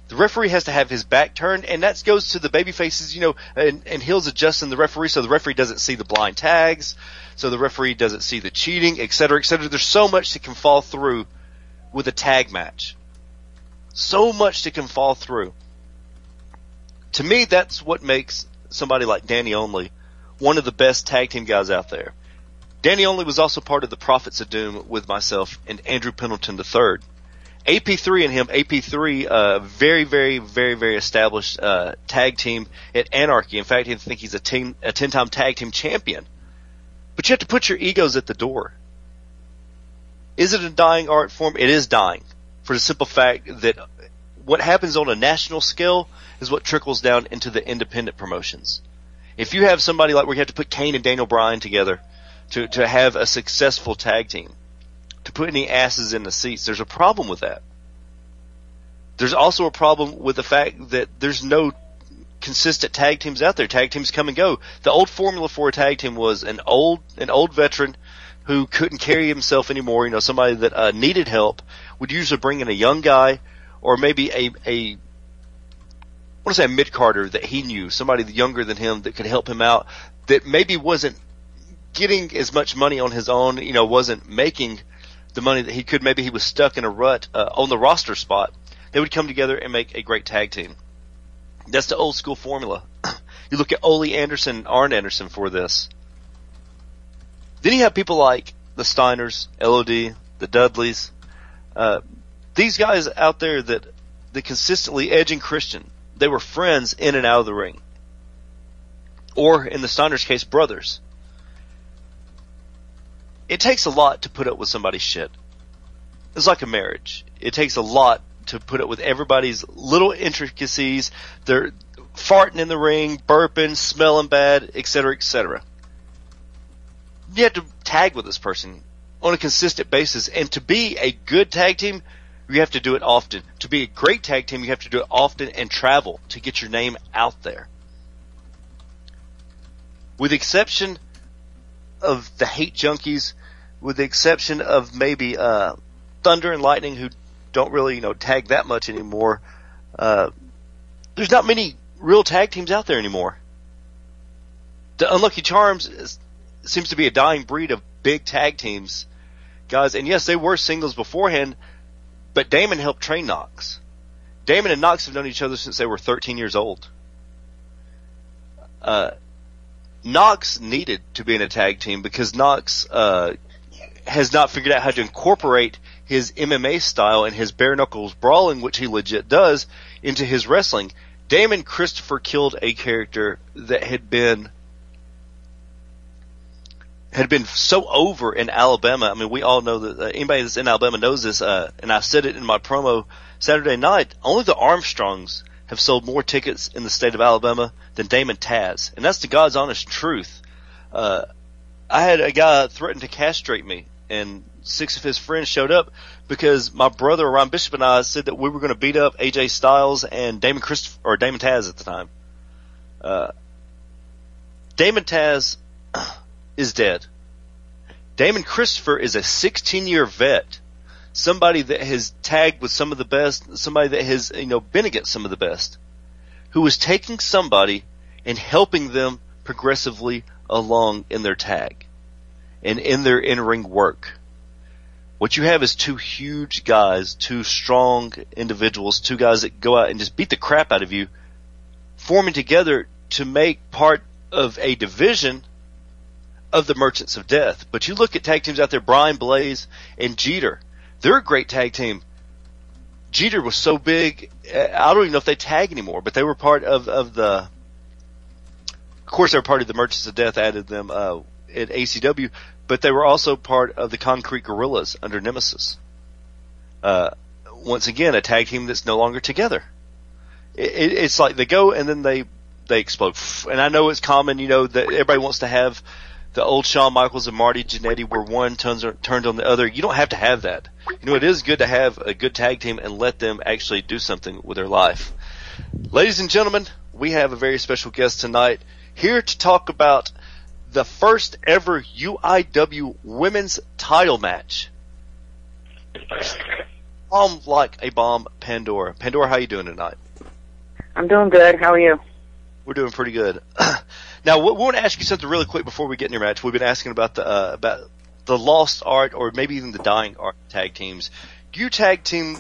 The referee has to have his back turned, and that goes to the baby faces, and heels adjusting the referee so the referee doesn't see the blind tags, so the referee doesn't see the cheating, et cetera, et cetera. There's so much that can fall through with a tag match. So much that can fall through. To me, that's what makes somebody like Danny Only one of the best tag team guys out there. Danny Only was also part of the Prophets of Doom with myself and Andrew Pendleton III. AP3 and him, AP3, very, very, very, very established tag team at Anarchy. In fact, I think he's a 10-time tag team champion. But you have to put your egos at the door. Is it a dying art form? It is dying. For the simple fact that what happens on a national scale is what trickles down into the independent promotions. If you have somebody like we have to put Kane and Daniel Bryan together to have a successful tag team, to put any asses in the seats, there's a problem with that. There's also a problem with the fact that there's no consistent tag teams out there. Tag teams come and go. The old formula for a tag team was an old veteran who couldn't carry himself anymore, somebody that needed help, would usually bring in a young guy or maybe want to say a mid-carder that he knew, somebody younger than him that could help him out, that maybe wasn't getting as much money on his own, wasn't making the money that he could. Maybe he was stuck in a rut on the roster spot. They would come together and make a great tag team. That's the old school formula. You look at Ole Anderson and Arn Anderson for this. Then you have people like the Steiners, LOD, the Dudleys, these guys out there that consistently, Edge and Christian, they were friends in and out of the ring. Or, in the Steiners' case, brothers. It takes a lot to put up with somebody's shit. It's like a marriage. It takes a lot to put up with everybody's little intricacies. They're farting in the ring, burping, smelling bad, etc., etc. You have to tag with this person on a consistent basis. And to be a good tag team, you have to do it often. To be a great tag team, you have to do it often and travel to get your name out there. With the exception of the Hate Junkies, with the exception of maybe Thunder and Lightning, who don't really tag that much anymore, there's not many real tag teams out there anymore. The Unlucky Charms seems to be a dying breed of big tag teams, guys. And yes, they were singles beforehand, but Damon helped train Knox. Damon and Knox have known each other since they were 13 years old. Knox needed to be in a tag team because Knox has not figured out how to incorporate his MMA style and his bare knuckles brawling, which he legit does, into his wrestling. Damon Christopher killed a character that had been so over in Alabama. I mean, we all know that anybody that's in Alabama knows this, and I said it in my promo Saturday night. Only the Armstrongs have sold more tickets in the state of Alabama than Damon Taz, and that's the God's honest truth. I had a guy threaten to castrate me, and 6 of his friends showed up because my brother Ron Bishop and I said that we were going to beat up AJ Styles and Damon Taz at the time. Damon Taz is dead. Damon Christopher is a 16-year vet, somebody that has tagged with some of the best, somebody that has been against some of the best, who is taking somebody and helping them progressively along in their tag and in their in-ring work. What you have is 2 huge guys, 2 strong individuals, 2 guys that go out and just beat the crap out of you, forming together to make part of a division of the Merchants of Death. But you look at tag teams out there, Brian Blaze and Jeter. They're a great tag team. Jeter was so big, I don't even know if they tag anymore, but they were part of the... Of course, they were part of the Merchants of Death, added them at ACW, but they were also part of the Concrete Gorillas under Nemesis. Once again, a tag team that's no longer together. It's like they go and then they explode. And I know it's common, that everybody wants to have the old Shawn Michaels and Marty Jannetty where one turned on the other. You don't have to have that. It is good to have a good tag team and let them actually do something with their life. Ladies and gentlemen, we have a very special guest tonight here to talk about the first ever UIW women's title match. Bomb like a bomb, Pandora. Pandora, how you doing tonight? I'm doing good. How are you? We're doing pretty good. Now, we want to ask you something really quick before we get in your match. We've been asking about the lost art, or maybe even the dying art tag teams. You tag team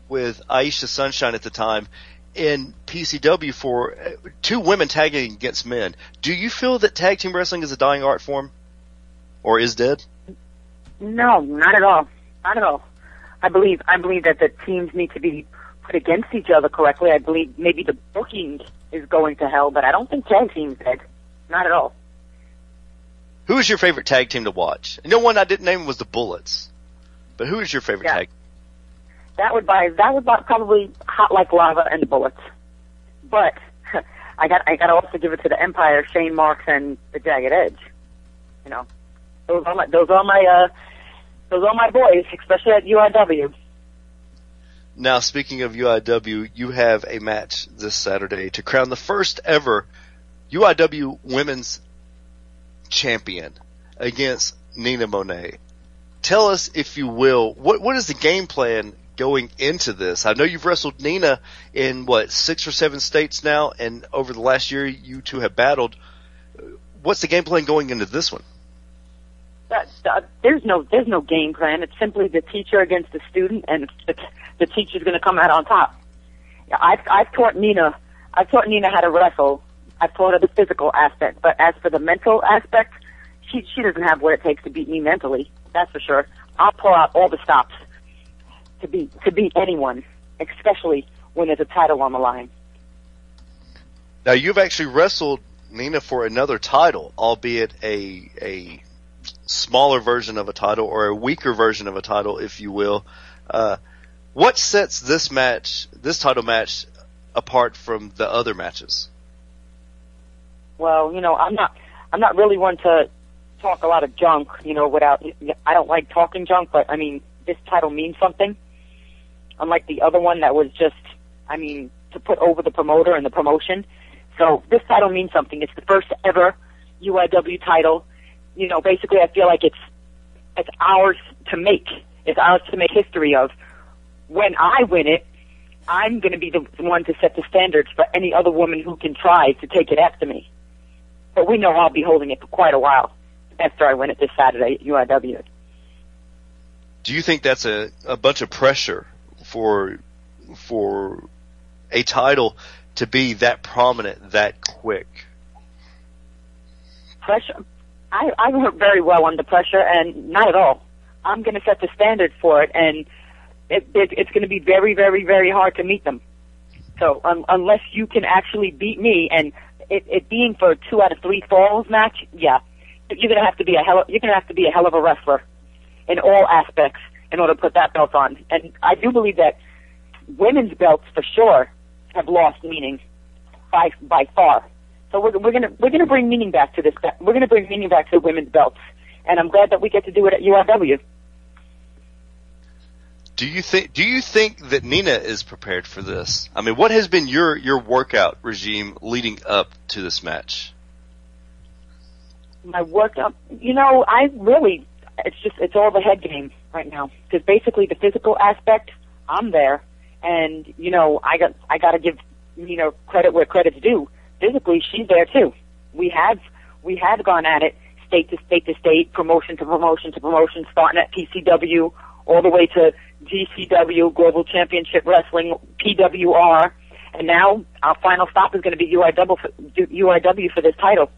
with Aisha Sunshine at the time in PCW for 2 women tagging against men. Do you feel that tag team wrestling is a dying art form, or is dead? No, not at all. Not at all. I believe that the teams need to be put against each other correctly. I believe maybe the booking is going to hell, but I don't think tag team's dead. Not at all. Who is your favorite tag team to watch? One I didn't name was the Bullets, but who is your favorite tag? That would buy probably Hot Like Lava and the Bullets. But I got to also give it to the Empire, Shane Marks and the Jagged Edge. Those are my boys, especially at UIW. Now, speaking of UIW, you have a match this Saturday to crown the first ever UIW Women's Champion against Nina Monet. Tell us, if you will, what is the game plan going into this? I know you've wrestled Nina in, 6 or 7 states now, and over the last year you two have battled. What's the game plan going into this one? There's no game plan. It's simply the teacher against the student, and the teacher's going to come out on top. I've taught Nina how to wrestle. I've taught her the physical aspect, but as for the mental aspect, she doesn't have what it takes to beat me mentally. That's for sure. I'll pull out all the stops to beat anyone, especially when there's a title on the line. Now, you've actually wrestled Nina for another title, albeit a smaller version of a title, or a weaker version of a title, if you will. What sets this title match, apart from the other matches? Well, I'm not really one to talk a lot of junk, I don't like talking junk, but I mean, this title means something. Unlike the other one that was just, to put over the promoter and the promotion. So this title means something. It's the first ever UIW title. Basically I feel like it's ours to make. It's ours to make history of. When I win it, I'm going to be the one to set the standards for any other woman who can try to take it after me. But we know I'll be holding it for quite a while after I win it this Saturday at UIW. Do you think that's a bunch of pressure for a title to be that prominent that quick? Pressure? I work very well under pressure, and not at all. I'm going to set the standard for it, and it's going to be very, very, very hard to meet them. So unless you can actually beat me, and it being for a 2 out of 3 falls match, yeah, you're going to have to be a hell of a wrestler in all aspects in order to put that belt on. And I do believe that women's belts for sure have lost meaning by far. So we're gonna bring meaning back to this. We're gonna bring meaning back to the women's belts, and I'm glad that we get to do it at UIW. Do you think that Nina is prepared for this? I mean, what has been your workout regime leading up to this match? My workout, it's all the head game right now. Because basically the physical aspect, I'm there, and I got to give Nina credit where credit's due. Physically, she's there too. We have gone at it state to state to state, promotion to promotion to promotion, starting at PCW all the way to GCW, Global Championship Wrestling, PWR, and now our final stop is going to be UIW for this title.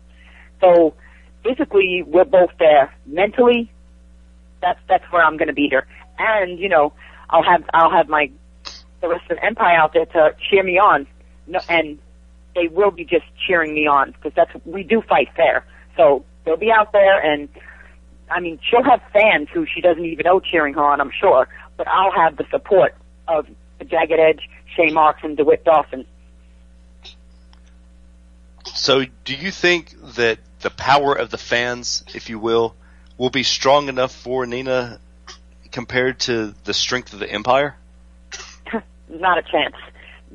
So physically, we're both there. Mentally, that's where I'm going to be here, and I'll have the rest of the Empire out there to cheer me on, and they will be just cheering me on because we do fight fair. So they'll be out there, and she'll have fans who she doesn't even know cheering her on, I'm sure. But I'll have the support of the Jagged Edge, Shane Marks, and DeWitt Dawson. So do you think that the power of the fans, if you will be strong enough for Nina compared to the strength of the Empire? Not a chance.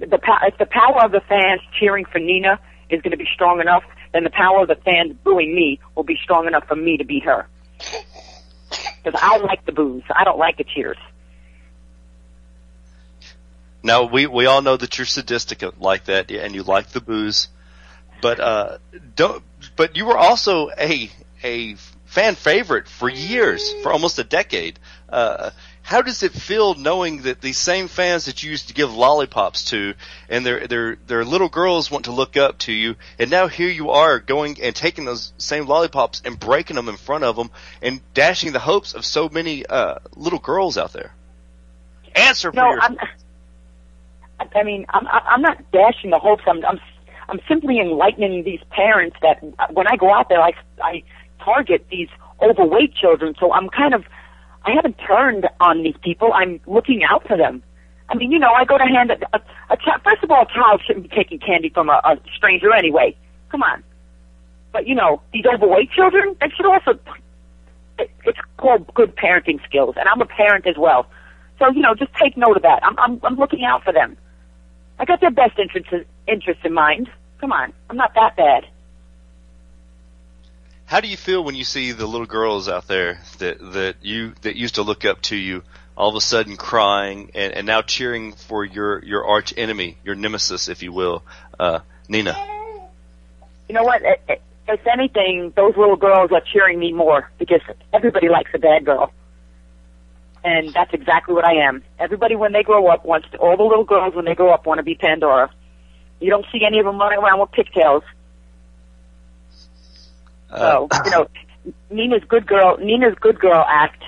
If the power of the fans cheering for Nina is going to be strong enough, then the power of the fans booing me will be strong enough for me to beat her. Because I like the boos. I don't like the cheers. Now, we all know that you're sadistic like that, and you like the boos, but you were also a fan favorite for years, for almost a decade. How does it feel knowing that these same fans that you used to give lollipops to, and their little girls want to look up to you, and now here you are going and taking those same lollipops and breaking them in front of them and dashing the hopes of so many little girls out there? Answer for yourself. I'm not dashing the hopes. I'm simply enlightening these parents that when I go out there, I target these overweight children. So I haven't turned on these people. I'm looking out for them. I go to hand a child. First of all, a child shouldn't be taking candy from a stranger anyway. Come on. But, these overweight children, they should also, it's called good parenting skills, and I'm a parent as well. So, just take note of that. I'm looking out for them. I got their best interests in mind. Come on. I'm not that bad. How do you feel when you see the little girls out there that used to look up to you all of a sudden crying and now cheering for your arch enemy, your nemesis, if you will, Nina? You know what? If anything, those little girls are cheering me more because everybody likes a bad girl. And that's exactly what I am. Everybody, when they grow up, all the little girls, when they grow up, want to be Pandora. You don't see any of them running around with pigtails. So, Nina's good girl act,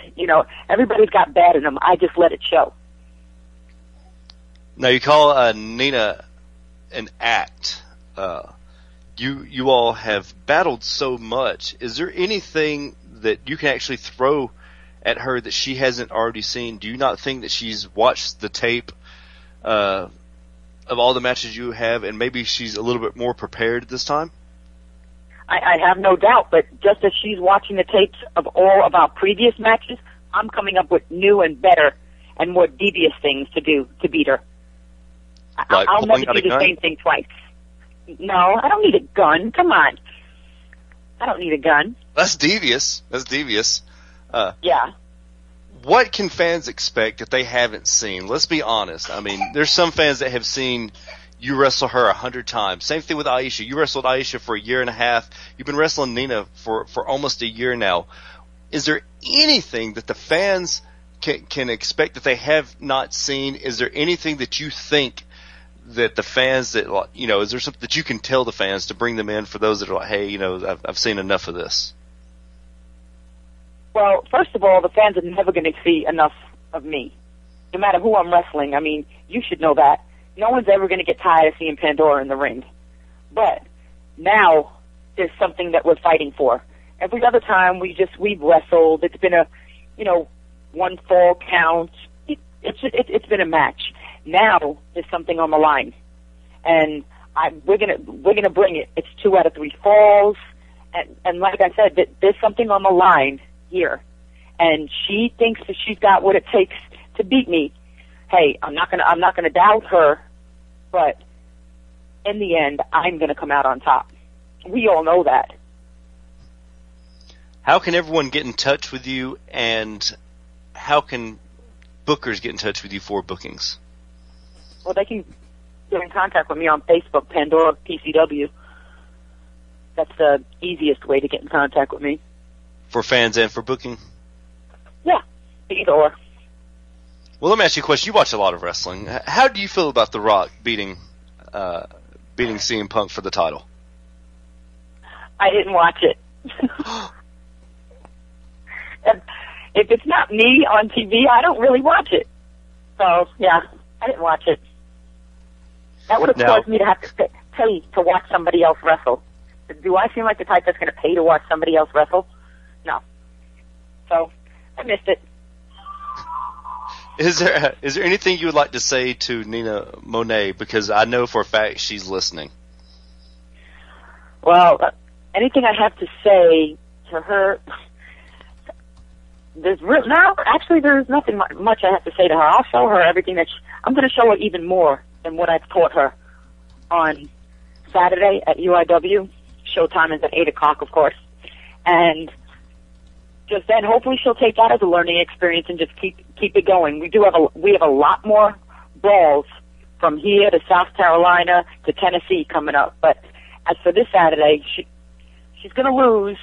everybody's got bad in them. I just let it show. Now, you call Nina an act. You all have battled so much. Is there anything that you can actually throw at her that she hasn't already seen? Do you not think that she's watched the tape of all the matches you have, and maybe she's a little bit more prepared this time? I have no doubt, but just as she's watching the tapes of all of our previous matches, I'm coming up with new and better and more devious things to do to beat her. Like I'll never do the same thing twice. No, I don't need a gun. Come on. I don't need a gun. That's devious. Yeah. What can fans expect that they haven't seen? Let's be honest. I mean, there's some fans that have seen you wrestle her 100 times. Same thing with Aisha. You wrestled Aisha for a year and a half. You've been wrestling Nina for almost a year now. Is there anything that the fans can expect that they have not seen? Is there anything that you think that the fans is there something that you can tell the fans to bring them in for those that are like, hey, I've seen enough of this? Well, first of all, the fans are never going to see enough of me, no matter who I'm wrestling. I mean, you should know that. No one's ever going to get tired of seeing Pandora in the ring. But now there's something that we're fighting for. Every other time we've wrestled, it's been a, one fall count. It's been a match. Now there's something on the line, and we're gonna bring it. It's 2 out of 3 falls, and like I said, there's something on the line here, and she thinks that she's got what it takes to beat me. Hey, I'm not gonna doubt her, but in the end, I'm gonna come out on top. We all know that. How can everyone get in touch with you, and how can bookers get in touch with you for bookings? Well, they can get in contact with me on Facebook, Pandora PCW. That's the easiest way to get in contact with me. For fans and for booking? Yeah, either or. Well, let me ask you a question. You watch a lot of wrestling. How do you feel about The Rock beating CM Punk for the title? I didn't watch it. If it's not me on TV, I don't really watch it. So, yeah, I didn't watch it. That would have caused me to have to pay to watch somebody else wrestle. Do I seem like the type that's going to pay to watch somebody else wrestle? No. So, I missed it. Is there anything you would like to say to Nina Monet? Because I know for a fact she's listening. Well, anything I have to say to her, there's nothing much I have to say to her. I'll show her everything I'm going to show her even more than what I've taught her on Saturday at UIW. Showtime is at 8 o'clock, of course. And just then, hopefully she'll take that as a learning experience and just keep it going. We have a lot more brawls from here to South Carolina to Tennessee coming up. But as for this Saturday, she's going to lose,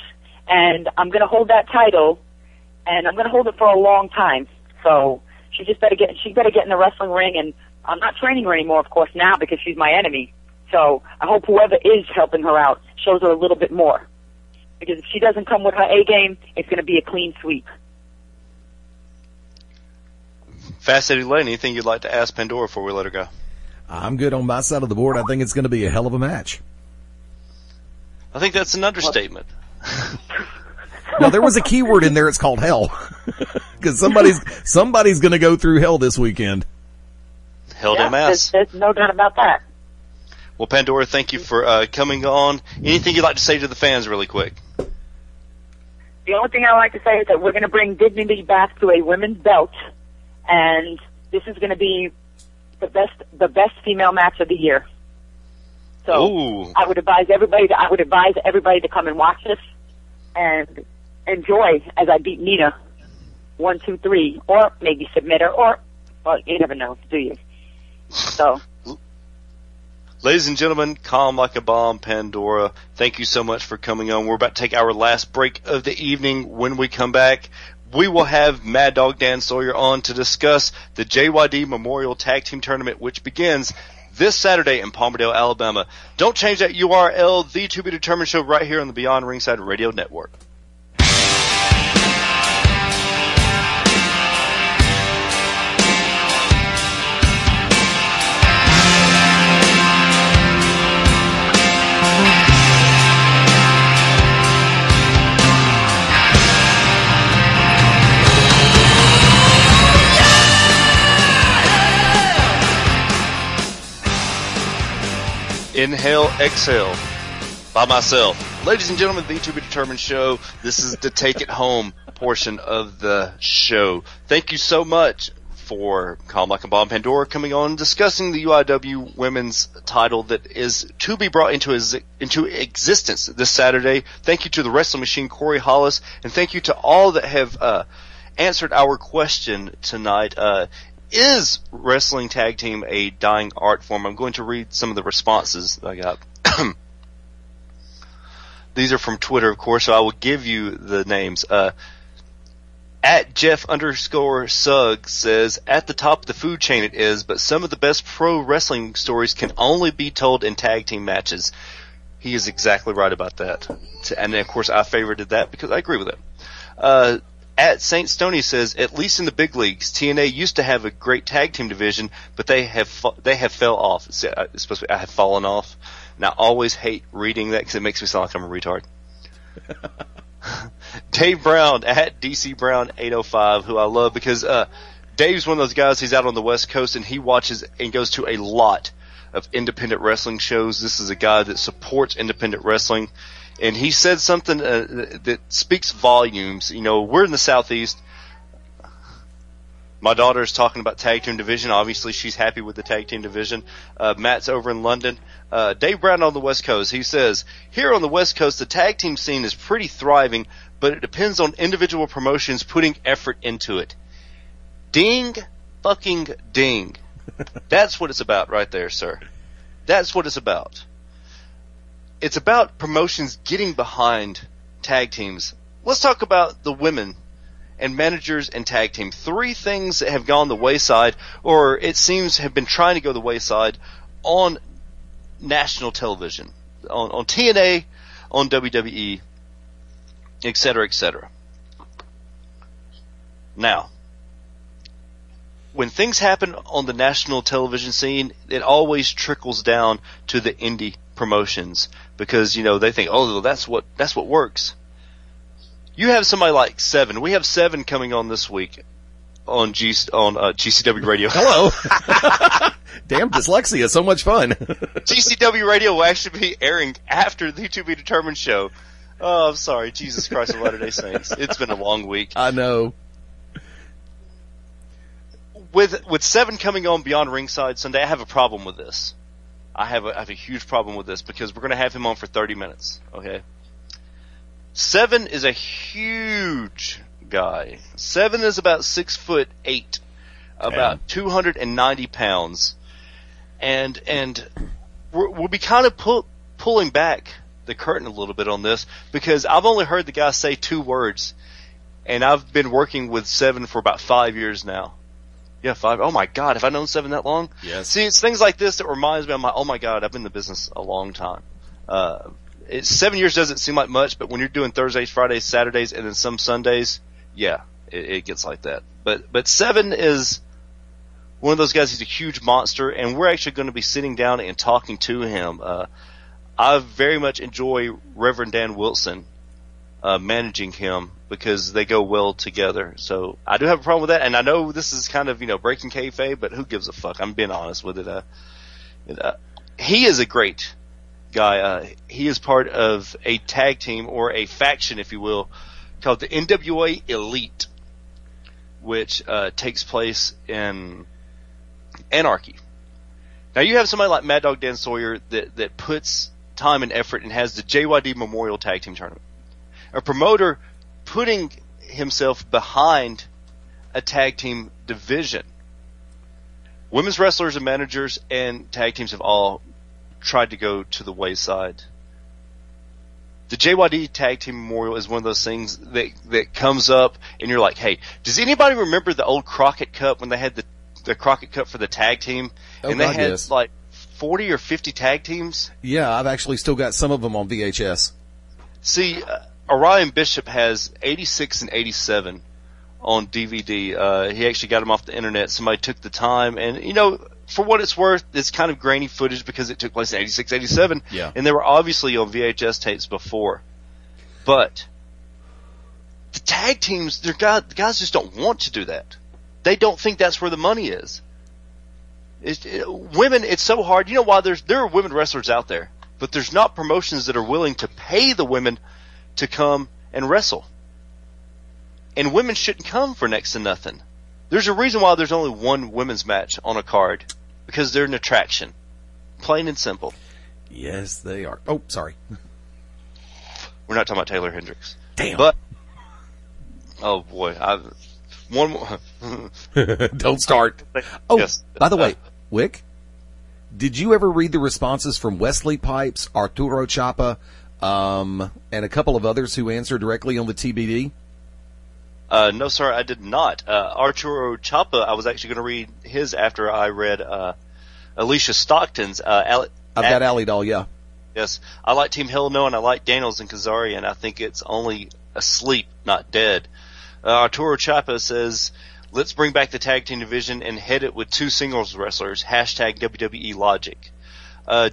and I'm going to hold that title, and I'm going to hold it for a long time. So she better get in the wrestling ring, and I'm not training her anymore, of course, now because she's my enemy. So I hope whoever is helping her out shows her a little bit more. Because if she doesn't come with her A game, it's going to be a clean sweep. Fascinating Lane, anything you'd like to ask Pandora before we let her go? I'm good on my side of the board. I think it's going to be a hell of a match. I think that's an understatement. No, there was a key word in there. It's called hell. Because somebody's going to go through hell this weekend. Hell to mass. There's no doubt about that. Well, Pandora, thank you for coming on. Anything you'd like to say to the fans really quick? The only thing I like to say is that we're going to bring dignity back to a women's belt, and this is going to be the best female match of the year. So Ooh. I would advise everybody to come and watch this and enjoy as I beat Nina. 1, 2, 3, or maybe submitter, or, well, you never know, do you? So. Ladies and gentlemen, calm like a bomb, Pandora. Thank you so much for coming on. We're about to take our last break of the evening. When we come back, we will have Mad Dog Dan Sawyer on to discuss the JYD Memorial Tag Team Tournament, which begins this Saturday in Palmerdale, Alabama. Don't change that URL, the To Be Determined show right here on the Beyond Ringside Radio Network. Inhale, exhale, by myself. Ladies and gentlemen, the To Be Determined show. This is the Take It Home portion of the show. Thank you so much for Calm Like a Bomb Pandora coming on, discussing the UIW women's title that is to be brought into existence this Saturday. Thank you to the Wrestling Machine, Corey Hollis, and thank you to all that have answered our question tonight. Is wrestling tag team a dying art form? I'm going to read some of the responses that I got. These are from Twitter, of course, so I will give you the names. At Jeff_Sugg says, at the top of the food chain it is, but some of the best pro wrestling stories can only be told in tag team matches. He is exactly right about that. And of course I favorited that because I agree with it. At St. Stoney says, at least in the big leagues, TNA used to have a great tag team division, but they have fell off. It's supposed to be, I have fallen off. And I always hate reading that because it makes me sound like I'm a retard. Dave Brown, at DC Brown 805, who I love because Dave's one of those guys, he's out on the West Coast and he watches and goes to a lot of independent wrestling shows. This is a guy that supports independent wrestling. And he said something that speaks volumes. You know, we're in the Southeast. My daughter is talking about tag team division. Obviously, she's happy with the tag team division. Matt's over in London. Dave Brown on the West Coast. He says, here on the West Coast, the tag team scene is pretty thriving, but it depends on individual promotions putting effort into it. Ding, fucking ding. That's what it's about right there, sir. That's what it's about. It's about promotions getting behind tag teams. Let's talk about the women and managers and tag team. 3 things that have gone the wayside, or it seems have been trying to go the wayside on national television, on TNA, on WWE, etc., etc. Now, when things happen on the national television scene, it always trickles down to the indie promotions because, you know, they think, oh, that's what works. You have somebody like Seven. We have Seven coming on this week on GCW Radio. Hello. Damn dyslexia, so much fun. GCW Radio will actually be airing after the To Be Determined show. Oh, I'm sorry. Jesus Christ of Latter-day Saints. It's been a long week. I know. With Seven coming on Beyond Ringside Sunday, I have a problem with this. I have a huge problem with this because we're going to have him on for 30 minutes, okay? Seven is a huge guy. Seven is about 6'8", about 290 pounds. And we'll be kind of pulling back the curtain a little bit on this because I've only heard the guy say 2 words, and I've been working with Seven for about 5 years now. Yeah, 5. Oh my God, have I known Seven that long? Yes. See, it's things like this that reminds me. I'm like, oh my God, I've been in the business a long time. 7 years doesn't seem like much, but when you're doing Thursdays, Fridays, Saturdays, and then some Sundays, yeah, it gets like that. But Seven is one of those guys. He's a huge monster, and we're actually going to be sitting down and talking to him. I very much enjoy Reverend Dan Wilson managing him because they go well together. So I do have a problem with that, and I know this is kind of, breaking kayfabe, but who gives a fuck? I'm being honest with it. He is a great guy. He is part of a tag team or a faction, if you will, called the NWA Elite, which takes place in Anarchy. Now you have somebody like Mad Dog Dan Sawyer that puts time and effort and has the JYD Memorial Tag Team Tournament. A promoter putting himself behind a tag team division. Women's wrestlers and managers and tag teams have all tried to go to the wayside. The JYD Tag Team Memorial is one of those things that comes up, and you're like, hey, does anybody remember the old Crockett Cup when they had the Crockett Cup for the tag team? And they had like 40 or 50 tag teams? Yeah, I've actually still got some of them on VHS. See, Orion Bishop has 86 and 87 on DVD. He actually got them off the internet. Somebody took the time, and, you know, for what it's worth, it's kind of grainy footage because it took place in 86, 87. Yeah. And they were obviously on VHS tapes before. But the tag teams, the guys just don't want to do that. They don't think that's where the money is. Women, it's so hard. You know why? There are women wrestlers out there, but there's not promotions that are willing to pay the women to come and wrestle. And women shouldn't come for next to nothing. There's a reason why there's only one women's match on a card. Because they're an attraction. Plain and simple. Yes, they are. Oh, sorry. We're not talking about Taylor Hendricks. Damn. But, oh boy, one more. Don't start. Oh, yes. By the way, Wick, did you ever read the responses from Wesley Pipes, Arturo Chapa, and a couple of others who answered directly on the TBD? No, sir, I did not. Arturo Chapa, I was actually going to read his after I read Alicia Stockton's. I've got Alley Doll, yeah. Yes, I like Team Hell No, and I like Daniels and Kazarian. I think it's only asleep, not dead. Arturo Chapa says, let's bring back the tag team division and head it with 2 singles wrestlers, hashtag WWE Logic.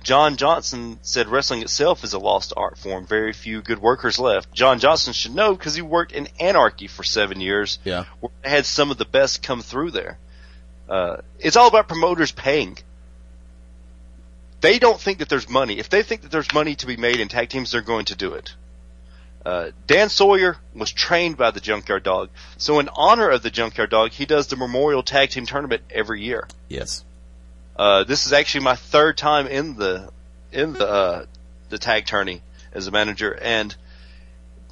John Johnson said wrestling itself is a lost art form. Very few good workers left. John Johnson should know because he worked in Anarchy for 7 years. Yeah. Where they had some of the best come through there. It's all about promoters paying. They don't think that there's money. If they think that there's money to be made in tag teams, they're going to do it. Dan Sawyer was trained by the Junkyard Dog. So in honor of the Junkyard Dog, he does the Memorial Tag Team Tournament every year. Yes. This is actually my 3rd time in the tag tourney as a manager, and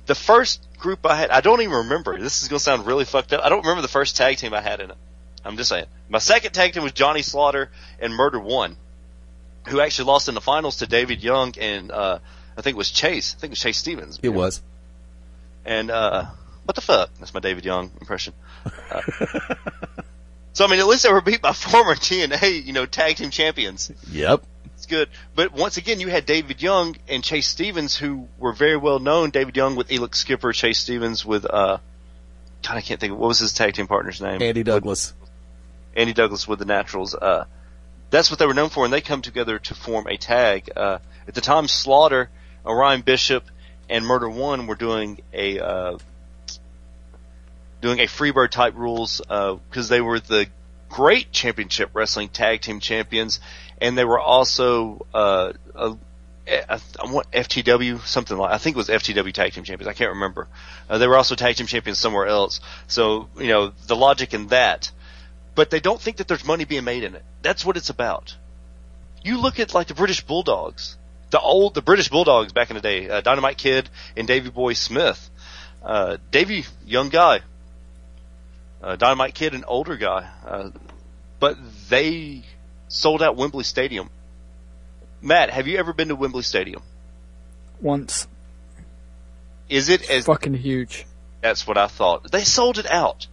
the first group I had, I don't even remember. This is going to sound really fucked up. I don't remember the first tag team I had in it. I'm just saying. My second tag team was Johnny Slaughter and Murder One, who actually lost in the finals to David Young and I think it was Chase. I think it was Chase Stevens. It was. And what the fuck? That's my David Young impression. So, I mean, at least they were beat by former TNA, tag team champions. Yep. It's good. But once again, you had David Young and Chase Stevens, who were very well known. David Young with Elix Skipper, Chase Stevens with, I can't think of, what was his tag team partner's name? Andy Douglas. Andy Douglas with the Naturals. That's what they were known for, and they come together to form a tag. At the time, Slaughter, Orion Bishop, and Murder One were doing a Freebird type rules because they were the great championship wrestling tag team champions, and they were also FTW something like, I think it was FTW tag team champions. I can't remember. They were also tag team champions somewhere else. So the logic in that, but they don't think that there's money being made in it. That's what it's about. You look at like the British Bulldogs, the British Bulldogs back in the day, Dynamite Kid and Davey Boy Smith. Davey, young guy. Dynamite Kid, an older guy. But they sold out Wembley Stadium. Matt, have you ever been to Wembley Stadium? Once. Is it as fucking huge? That's what I thought. They sold it out.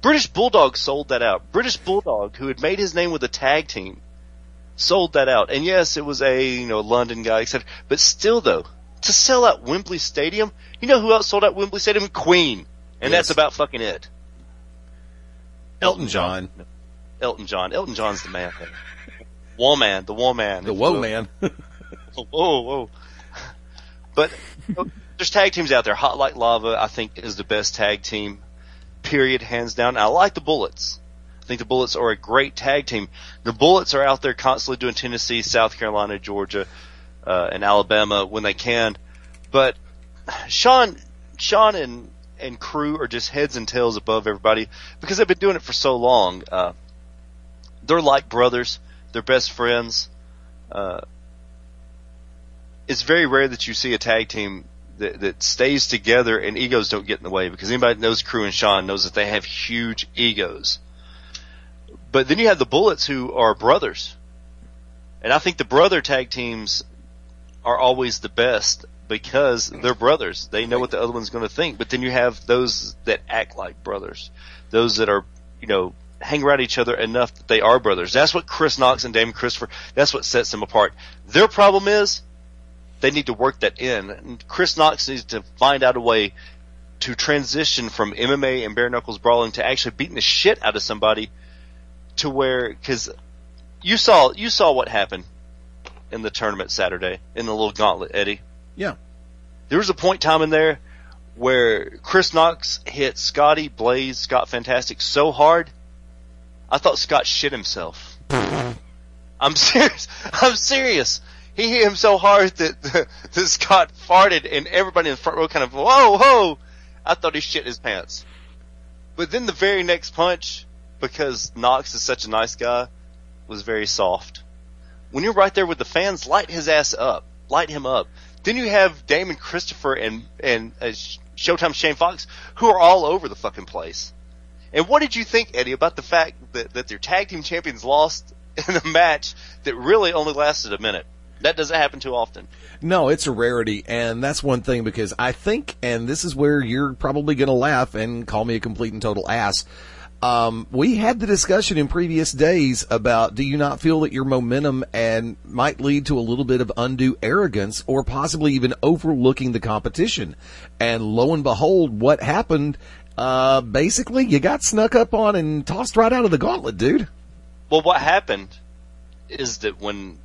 British Bulldog sold that out. British Bulldog, who had made his name with a tag team, sold that out. And yes, it was a London guy, etc. But still, though, to sell out Wembley Stadium, you know who else sold out Wembley Stadium? Queen. And that's about fucking it. Elton John. Elton John. Elton John's the man. Woman. The woman. The woe man. Whoa. But there's tag teams out there. Hot Like Lava, I think, is the best tag team, period, hands down. I like the Bullets. I think the Bullets are a great tag team. The Bullets are out there constantly doing Tennessee, South Carolina, Georgia, and Alabama when they can. But Sean and crew are just heads and tails above everybody because they've been doing it for so long. They're like brothers. They're best friends. It's very rare that you see a tag team that stays together and egos don't get in the way, because anybody that knows Crew and Sean knows that they have huge egos. But then you have the Bullets, who are brothers. And I think the brother tag teams are always the best because they're brothers. They know what the other one's going to think. But then you have those that act like brothers. Those that are, hang around each other enough that they are brothers. That's what Chris Knox and Damon Christopher, that's what sets them apart. Their problem is they need to work that in. And Chris Knox needs to find out a way to transition from MMA and bare knuckles brawling to actually beating the shit out of somebody, to where, because you saw what happened in the tournament Saturday in the little gauntlet, Eddie. Yeah. There was a point in time in there where Chris Knox hit Scott Fantastic so hard, I thought Scott shit himself. I'm serious. He hit him so hard that Scott farted, and everybody in the front row kind of, whoa. I thought he shit his pants. But then the very next punch, because Knox is such a nice guy, was very soft. When you're right there with the fans, light his ass up. Light him up. Then you have Damon Christopher and Showtime Shane Fox, who are all over the fucking place. And what did you think, Eddie, about the fact that their tag team champions lost in a match that really only lasted a minute? That doesn't happen too often. No, it's a rarity, and that's one thing, because I think, and this is where you're probably going to laugh and call me a complete and total ass, we had the discussion in previous days about, do you not feel that your momentum and might lead to a little bit of undue arrogance or possibly even overlooking the competition? And lo and behold, what happened? Basically, you got snuck up on and tossed right out of the gauntlet, dude. Well, what happened is that when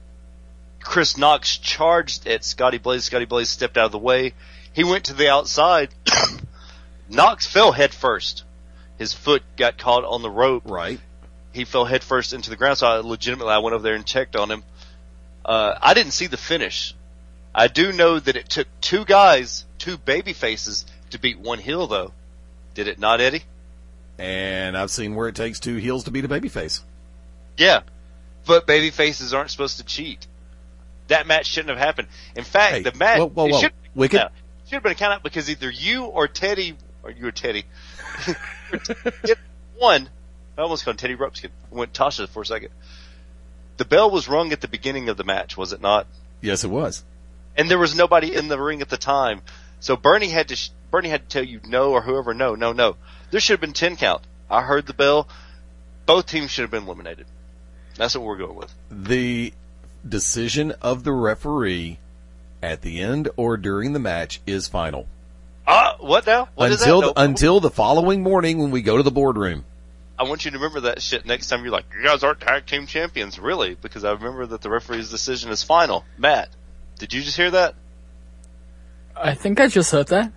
Chris Knox charged at Scotty Blaze stepped out of the way. He went to the outside. Knox fell head first. His foot got caught on the rope. Right. He fell head first into the ground, so I went over there and checked on him. I didn't see the finish. I do know that it took two baby faces, to beat one heel, though. Did it not, Eddie? And I've seen where it takes two heels to beat a baby face. Yeah. But baby faces aren't supposed to cheat. That match shouldn't have happened. In fact, the match should have been a count out, because either you or Teddy won. I almost called him Teddy Rupskin. I went Tasha for a second. The bell was rung at the beginning of the match, was it not? Yes, it was. And there was nobody in the ring at the time. So Bernie had to tell you no, or whoever, no. There should have been 10 count. I heard the bell. Both teams should have been eliminated. That's what we're going with. The decision of the referee at the end or during the match is final. What now? What until the following morning when we go to the boardroom. I want you to remember that shit next time you're like, you guys aren't tag team champions, really? Because I remember that the referee's decision is final. Matt, did you just hear that? I think I just heard that.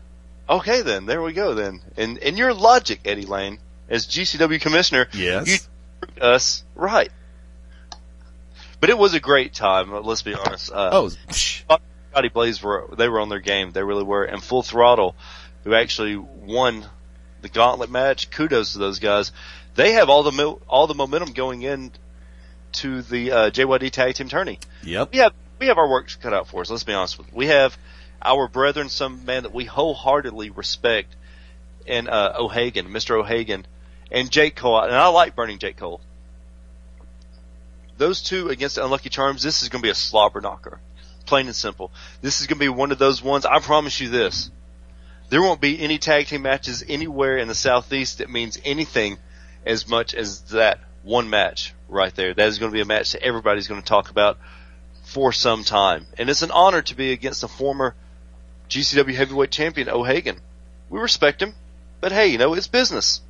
Okay, then. There we go, then. And in your logic, Eddie Lane, as GCW commissioner, yes, you proved us right. But it was a great time, let's be honest. Scotty Blaze they were on their game. They really were. And Full Throttle, who actually won the gauntlet match, kudos to those guys. They have all the momentum going in to the JYD Tag Team Tourney. Yep. We have our work cut out for us, let's be honest with you. We have our brethren, some man that we wholeheartedly respect, and Mr. O'Hagan, and Jake Cole. And I like burning Jake Cole. Those two against the Unlucky Charms, this is going to be a slobber knocker. Plain and simple. This is going to be one of those ones, I promise you this. There won't be any tag team matches anywhere in the Southeast that means anything as much as that one match right there. That is going to be a match that everybody's going to talk about for some time. And it's an honor to be against a former GCW heavyweight champion, O'Hagan. We respect him, but hey, it's business.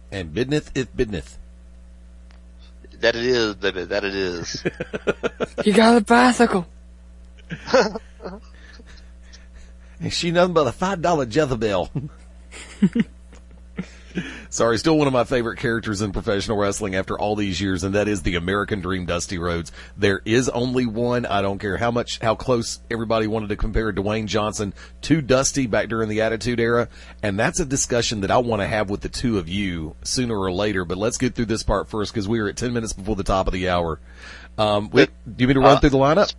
And bidness is business. That it is, baby. That it is. You got a bicycle. And she nothing but a $5 Jezebel. Sorry, still one of my favorite characters in professional wrestling after all these years, and that is the American Dream, Dusty Rhodes. There is only one. I don't care how close everybody wanted to compare Dwayne Johnson to Dusty back during the Attitude Era, and that's a discussion that I want to have with the two of you sooner or later, but let's get through this part first because we are at 10 minutes before the top of the hour. Do you mean to run through the lineup?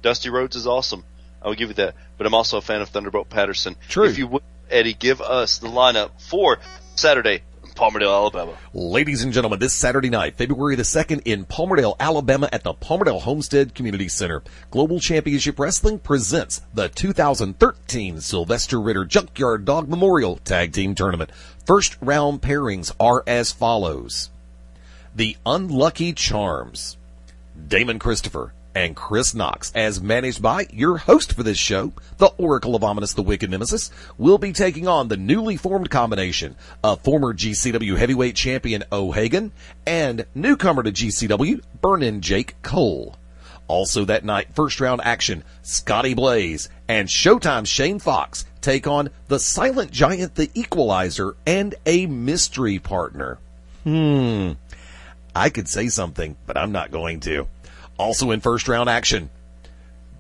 Dusty Rhodes is awesome. I will give you that. But I'm also a fan of Thunderbolt Patterson. True. If you would, Eddie, give us the lineup for Saturday in Palmerdale, Alabama. Ladies and gentlemen, this Saturday night, February the 2nd in Palmerdale, Alabama at the Palmerdale Homestead Community Center, Global Championship Wrestling presents the 2013 Sylvester Ritter Junkyard Dog Memorial Tag Team Tournament. First round pairings are as follows. The Unlucky Charms, Damon Christopher and Chris Knox, as managed by your host for this show, the Oracle of Ominous, the Wicked Nemesis, will be taking on the newly formed combination of former GCW heavyweight champion O'Hagan and newcomer to GCW, Burnin' Jake Cole. Also that night, first round action, Scotty Blaze and Showtime's Shane Fox take on the Silent Giant, the Equalizer, and a mystery partner. I could say something, but I'm not going to. Also in first round action,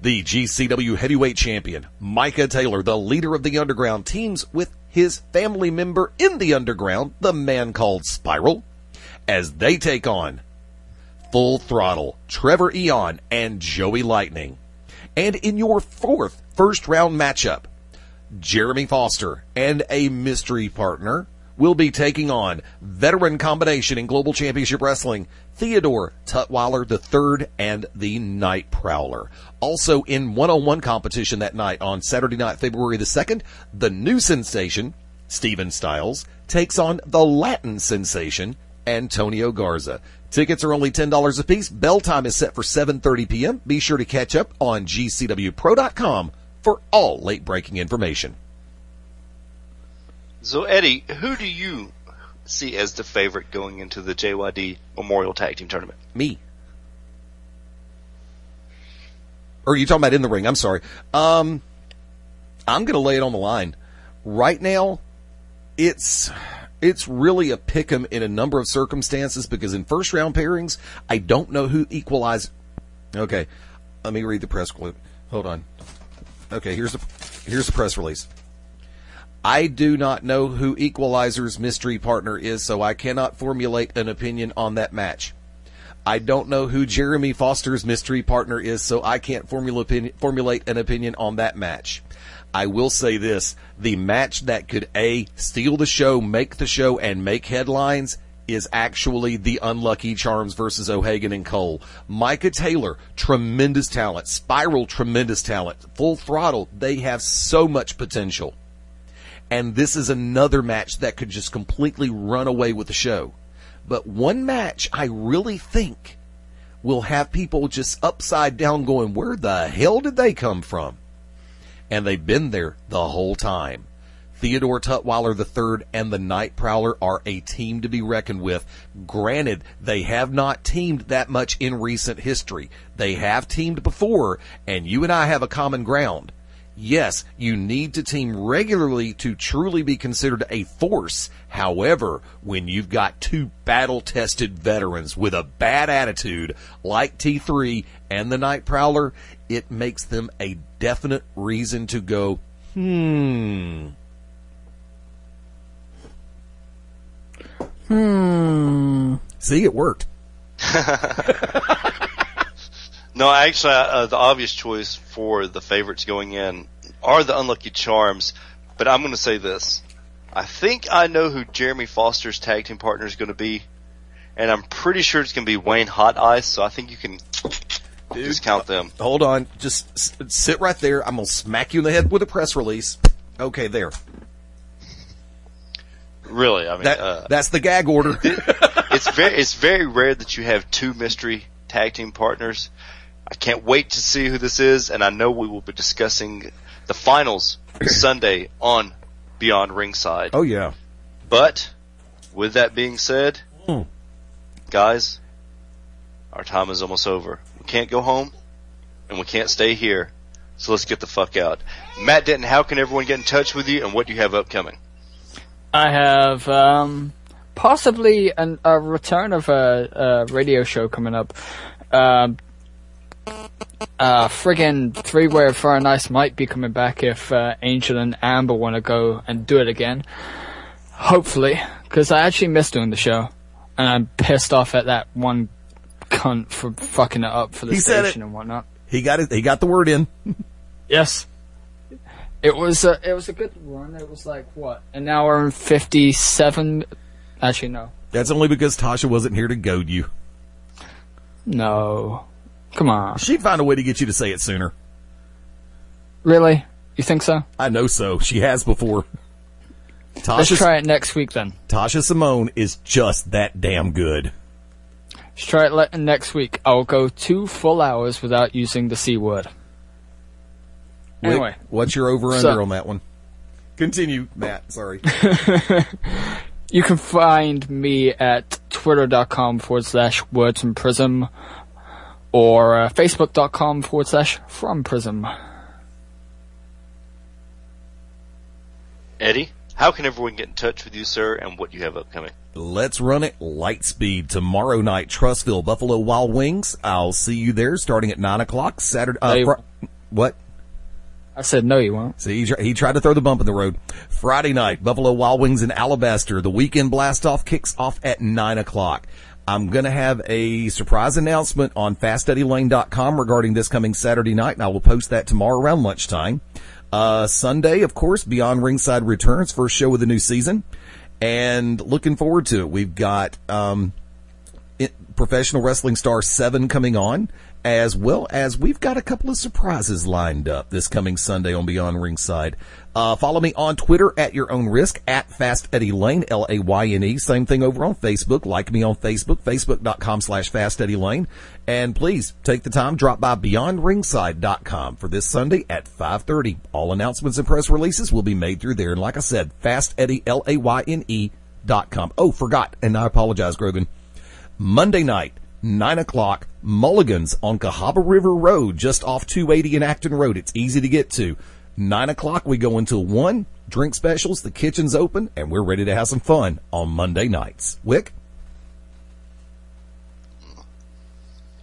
the GCW heavyweight champion, Micah Taylor, the leader of the Underground, teams with his family member in the Underground, the man called Spiral, as they take on Full Throttle, Trevor Eon, and Joey Lightning. And in your fourth first round matchup, Jeremy Foster and a mystery partner will be taking on veteran combination in Global Championship Wrestling, Theodore Tutwiler III and the Night Prowler. Also in one-on-one competition that night on Saturday night, February the 2nd, the new sensation, Steven Styles, takes on the Latin sensation, Antonio Garza. Tickets are only $10 a piece. Bell time is set for 7:30 p.m. Be sure to catch up on GCWPro.com for all late-breaking information. So, Eddie, who do you see as the favorite going into the JYD Memorial Tag Team Tournament? Me. Or are you talking about in the ring? I'm sorry. I'm going to lay it on the line. Right now, it's really a pick'em in a number of circumstances because in first round pairings, I don't know who equalized. Okay, let me read the press clip. Hold on. Okay, here's the press release. I do not know who Equalizer's mystery partner is, so I cannot formulate an opinion on that match. I don't know who Jeremy Foster's mystery partner is, so I can't formulate an opinion on that match. I will say this, the match that could A, steal the show, and make headlines is actually the Unlucky Charms versus O'Hagan and Cole. Micah Taylor, tremendous talent. Spiral, tremendous talent. Full Throttle, they have so much potential. And this is another match that could just completely run away with the show. But one match I really think will have people just upside down going, where the hell did they come from? And they've been there the whole time. Theodore Tutwiler III and the Night Prowler are a team to be reckoned with. Granted, they have not teamed that much in recent history. They have teamed before, and you and I have a common ground. Yes, you need to team regularly to truly be considered a force. However, when you've got two battle-tested veterans with a bad attitude like T3 and the Night Prowler, it makes them a definite reason to go, See, it worked. No, actually, the obvious choice for the favorites going in are the Unlucky Charms, but I'm going to say this. I think I know who Jeremy Foster's tag team partner is going to be, and I'm pretty sure it's going to be Wayne Hot Ice, so I think you can discount them. Hold on. Just sit right there. I'm going to smack you in the head with a press release. Okay, there. Really? I mean, that's the gag order. It's very rare that you have two mystery tag team partners. I can't wait to see who this is, and I know we will be discussing the finals Sunday on Beyond Ringside. Oh, yeah. But, with that being said, guys, our time is almost over. We can't go home, and we can't stay here, so let's get the fuck out. Matt Denton, how can everyone get in touch with you, and what do you have upcoming? I have possibly a return of a radio show coming up. Friggin' Three-Way of Fire and Ice might be coming back if Angel and Amber want to go and do it again. Hopefully, because I actually miss doing the show, and I'm pissed off at that one cunt for fucking it up for the station and whatnot. He got it. He got the word in. Yes. It was a good run. It was like, what, an hour and 57? Actually, no. That's only because Tasha wasn't here to goad you. No. Come on. She'd find a way to get you to say it sooner. Really? You think so? I know so. She has before. Let's try it next week then. Tasha Simone is just that damn good. Let's try it next week. I'll go 2 full hours without using the C word. Anyway. What's your over-under on that one? Continue, Matt. Sorry. You can find me at twitter.com/wordsandprism or facebook.com/FromPrism. Eddie, how can everyone get in touch with you, sir, and what you have upcoming? Let's run it light speed. Tomorrow night, Trussville, Buffalo Wild Wings. I'll see you there starting at 9 o'clock Saturday. What? I said no, you won't. See, he tried to throw the bump in the road. Friday night, Buffalo Wild Wings in Alabaster. The weekend blast-off kicks off at 9 o'clock. I'm going to have a surprise announcement on FastEddieLane.com regarding this coming Saturday night, and I will post that tomorrow around lunchtime. Sunday, of course, Beyond Ringside returns, first show of the new season, and looking forward to it. We've got Professional Wrestling Star 7 coming on, as well as we've got a couple of surprises lined up this coming Sunday on Beyond Ringside. Follow me on Twitter at your own risk, at FastEddieLane, Layne. Same thing over on Facebook. Like me on Facebook, facebook.com/FastEddieLane. And please take the time, drop by BeyondRingside.com for this Sunday at 5:30. All announcements and press releases will be made through there. And like I said, FastEddie, Layne.com. Oh, forgot, and I apologize, Grogan. Monday night, 9 o'clock, Mulligan's on Cahaba River Road, just off 280 and Acton Road. It's easy to get to. 9 o'clock, we go until 1. Drink specials, the kitchen's open, and we're ready to have some fun on Monday nights. Wick?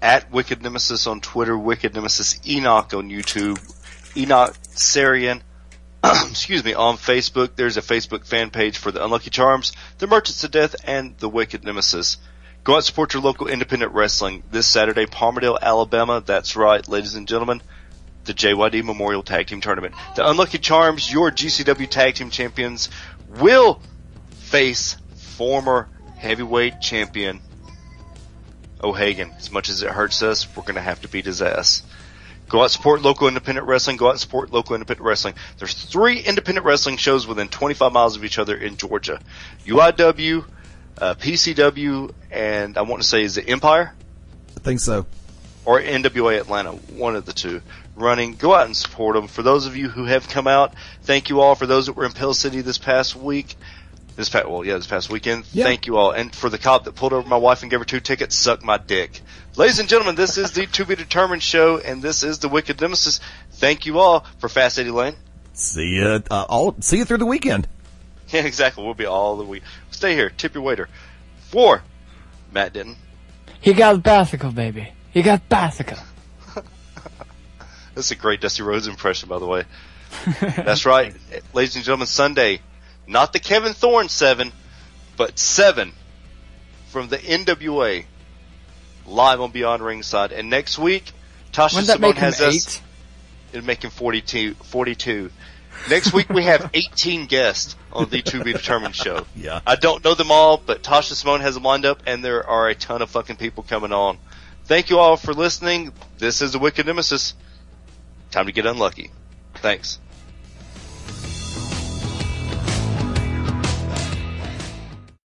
At Wicked Nemesis on Twitter, Wicked Nemesis Enoch on YouTube, Enoch Sarian, excuse me, on Facebook. There's a Facebook fan page for the Unlucky Charms, the Merchants of Death, and the Wicked Nemesis. Go out and support your local independent wrestling this Saturday, Palmerdale, Alabama. That's right, ladies and gentlemen, the JYD Memorial Tag Team Tournament. The Unlucky Charms, your GCW Tag Team Champions, will face former heavyweight champion O'Hagan. As much as it hurts us, we're going to have to beat his ass. Go out and support local independent wrestling. Go out and support local independent wrestling. There's 3 independent wrestling shows within 25 miles of each other in Georgia. UIW, PCW, and I want to say, is it Empire? I think so. Or NWA Atlanta, one of the two running. Go out and support them. For those of you who have come out, thank you all. For those that were in Pell City this past weekend, thank you all. And for the cop that pulled over my wife and gave her 2 tickets, suck my dick. Ladies and gentlemen, this is the To Be Determined show, and this is the Wicked Nemesis. Thank you all for Fast Eddie Lane. See you through the weekend. Yeah, exactly. We'll be all the week. Stay here. Tip your waiter. For Matt Denton. He got Bathica, baby. He got Bathica. That's a great Dusty Rhodes impression, by the way. That's right. Ladies and gentlemen, Sunday, not the Kevin Thorne 7, but 7 from the NWA live on Beyond Ringside. And next week, Tasha Simone has us. It'll make him 42. Next week, we have 18 guests on the To Be Determined show. Yeah. I don't know them all, but Tasha Simone has them lined up, and there are a ton of fucking people coming on. Thank you all for listening. This is the Wicked Nemesis. Time to get unlucky. Thanks.